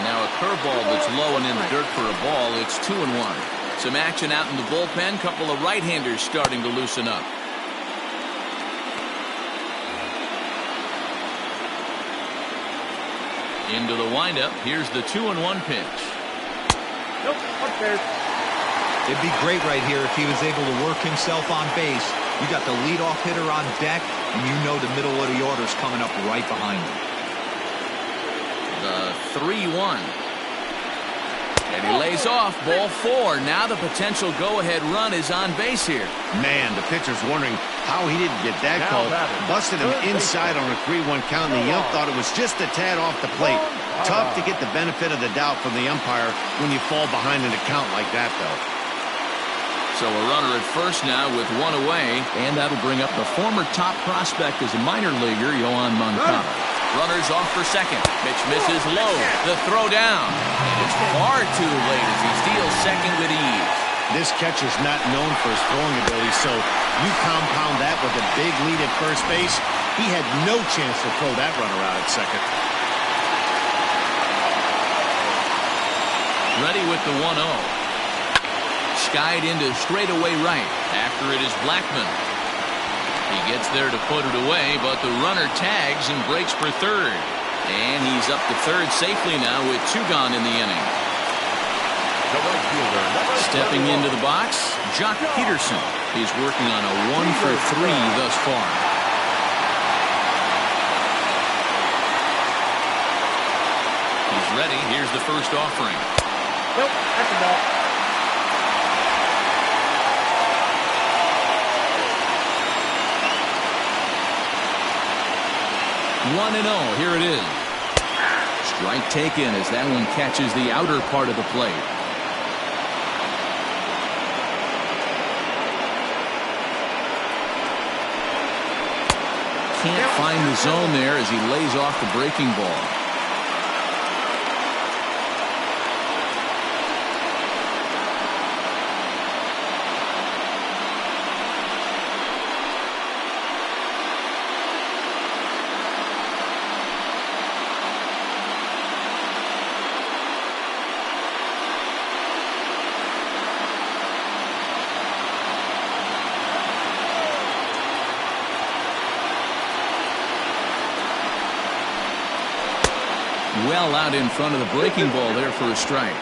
Now a curveball that's low and in the dirt for a ball. It's 2-1. Some action out in the bullpen. Couple of right-handers starting to loosen up. Into the windup. Here's the 2-1 pitch. Nope, upstairs. It'd be great right here if he was able to work himself on base. You got the leadoff hitter on deck, and you know the middle of the order's coming up right behind him. The 3-1. And he lays off. Ball 4. Now the potential go-ahead run is on base here. Man, the pitcher's wondering how he didn't get that call. Busted him inside on a 3-1 count, and the ump thought it was just a tad off the plate. Tough to get the benefit of the doubt from the umpire when you fall behind in a count like that, though. So a runner at first now with 1 away, and that'll bring up the former top prospect as a minor leaguer, Yohan Moncada. Runners off for second. Pitch misses low. The throw down. And it's far too late as he steals second with ease. This catcher's not known for his throwing ability, so you compound that with a big lead at first base. He had no chance to throw that runner out at second. Ready with the 1-0. Skied into straightaway right. After it is Blackman. He gets there to put it away, but the runner tags and breaks for third. And he's up to third safely now with 2 gone in the inning. Stepping into the box, Jock Peterson. He's working on a 1 for 3 thus far. He's ready. Here's the first offering. Nope, that's a ball. 1-0. Here it is. Strike taken as that one catches the outer part of the plate. Can't find the zone there as he lays off the breaking ball. Well out in front of the breaking ball there for a strike.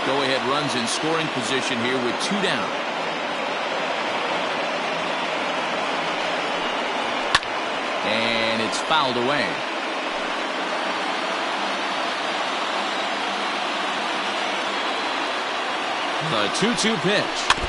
Go-ahead runs in scoring position here with 2 down. And it's fouled away. The 2-2 pitch.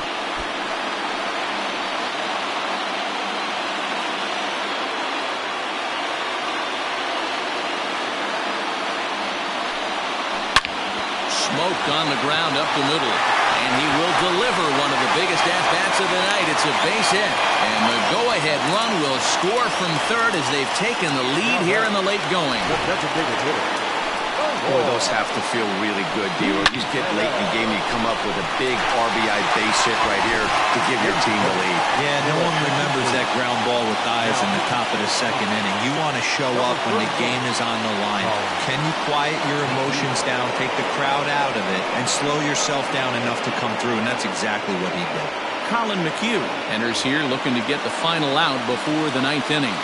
Smoked on the ground up the middle. And he will deliver one of the biggest at-bats of the night. It's a base hit. And the go-ahead run will score from third as they've taken the lead here in the late going. That's a big hitter. Boy, those have to feel really good, D-Roy. You get late in the game, you come up with a big RBI base hit right here to give your team the lead. Yeah, no one remembers that ground ball with eyes in the top of the second inning. You want to show up when the game is on the line. Can you quiet your emotions down, take the crowd out of it, and slow yourself down enough to come through? And that's exactly what he did. Colin McHugh enters here looking to get the final out before the 9th inning.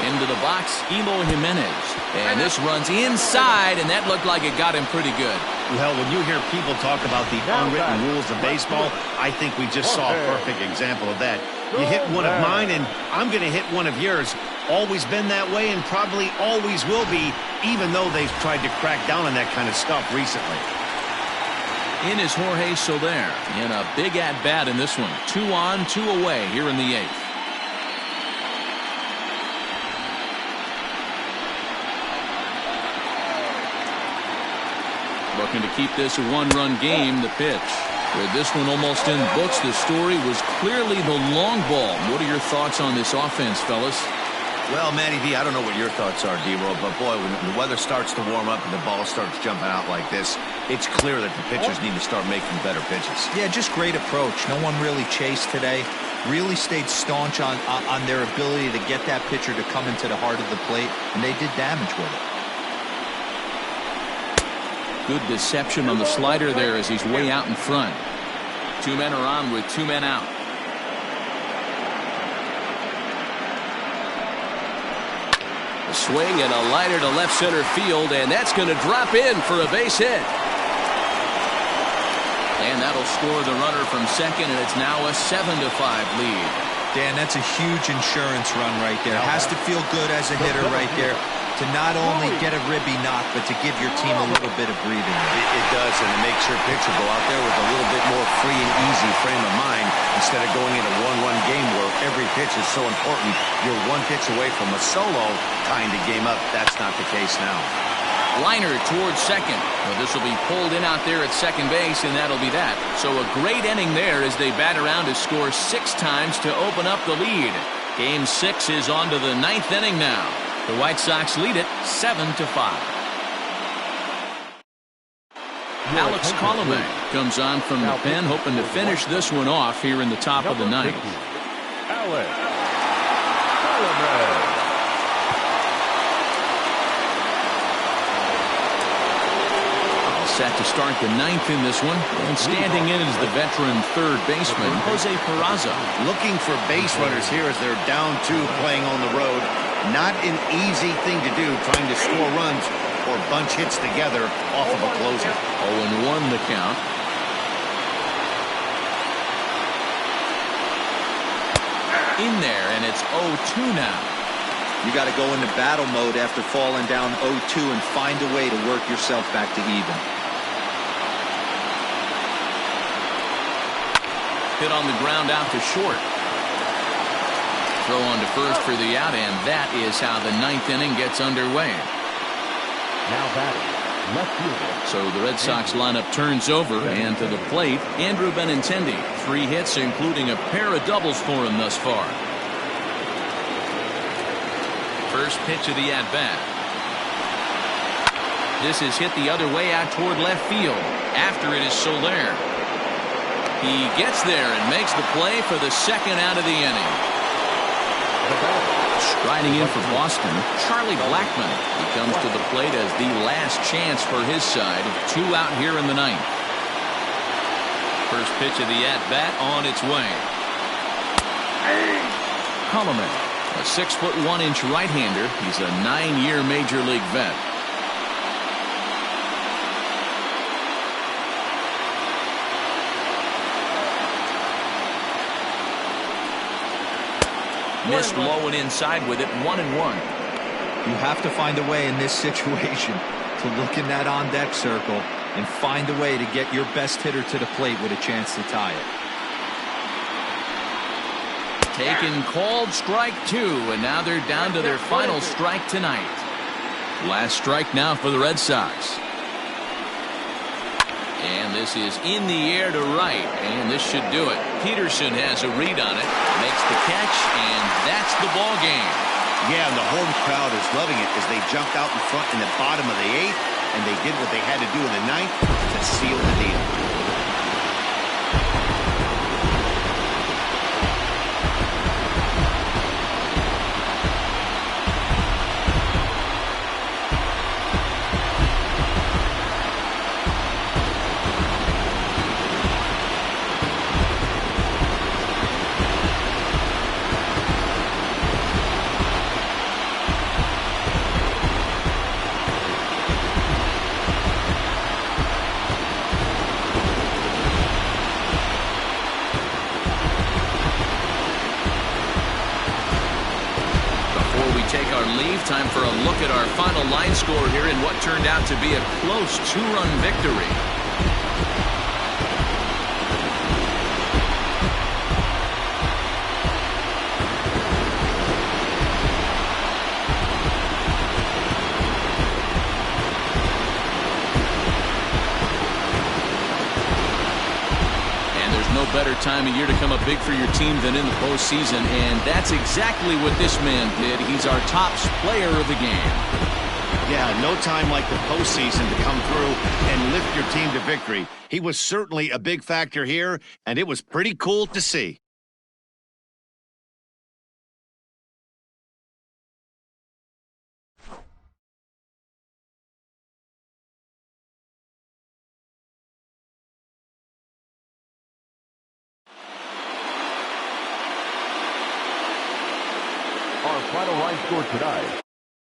Into the box, Elo Jimenez. And this runs inside, and that looked like it got him pretty good. Well, when you hear people talk about the unwritten rules of baseball, I think we just saw a perfect example of that. You hit one of mine, and I'm going to hit one of yours. Always been that way, and probably always will be, even though they've tried to crack down on that kind of stuff recently. In is Jorge Soler, in a big at-bat in this one. 2 on, 2 away here in the 8th. Looking to keep this a 1-run game. The pitch. With this one almost in books, the story was clearly the long ball. What are your thoughts on this offense, fellas? Well, Matty V, I don't know what your thoughts are, D-Roll, but boy, when the weather starts to warm up and the ball starts jumping out like this, it's clear that the pitchers need to start making better pitches. Yeah, just great approach. No one really chased today. Really stayed staunch on their ability to get that pitcher to come into the heart of the plate, and they did damage with it. Good deception on the slider there as he's way out in front. 2 men are on with 2 men out. A swing and a liner to left center field, and that's going to drop in for a base hit. And that'll score the runner from second, and it's now a 7-5 lead. Dan, that's a huge insurance run right there. Has to feel good as a hitter right there to not only get a ribby knock, but to give your team a little bit of breathing room. It does, and it makes your pitcher go out there with a little bit more free and easy frame of mind instead of going in a 1-run game where every pitch is so important. You're 1 pitch away from a solo tying the game up. That's not the case now. Liner towards second. Well, this will be pulled in out there at second base, and that'll be that. So a great inning there as they bat around to score 6 times to open up the lead. Game 6 is on to the 9th inning now. The White Sox lead it 7-5. Alex Colomé comes on from the pen, hoping to finish this one off here in the top of the 9th. Alex Colomé. Set to start the 9th in this one, and standing in is the veteran third baseman, Jose Peraza. Looking for base runners here as they're down 2 playing on the road. Not an easy thing to do, trying to score runs or bunch hits together off of a closer. 0-1 the count. In there, and it's 0-2 now. You got to go into battle mode after falling down 0-2 and find a way to work yourself back to even. Hit on the ground out to short. Throw on to first for the out, and that is how the 9th inning gets underway. Now batting, left fielder. So the Red Sox lineup turns over, and to the plate, Andrew Benintendi. 3 hits, including a pair of doubles for him thus far. First pitch of the at-bat. This is hit the other way out toward left field. After it is Soler. He gets there and makes the play for the 2nd out of the inning. Striding in for Boston, Charlie Blackmon. He comes to the plate as the last chance for his side. 2 out here in the 9th. First pitch of the at-bat on its way. Colomé, a 6'1" right-hander. He's a 9-year Major League vet. Missed low and inside with it. 1-1. You have to find a way in this situation to look in that on-deck circle and find a way to get your best hitter to the plate with a chance to tie it. Taken, called, strike 2, and now they're down to their final strike tonight. Last strike now for the Red Sox. And this is in the air to right, and this should do it. Peterson has a read on it, makes the catch, and that's the ball game. Yeah, and the home crowd is loving it as they jumped out in front in the bottom of the 8th, and they did what they had to do in the 9th to seal the deal. Time for a look at our final line score here in what turned out to be a close 2-run victory. time of year to come up big for your team than in the postseason, and that's exactly what this man did. He's our top player of the game. Yeah, no time like the postseason to come through and lift your team to victory. He was certainly a big factor here, and it was pretty cool to see. Our final line score tonight,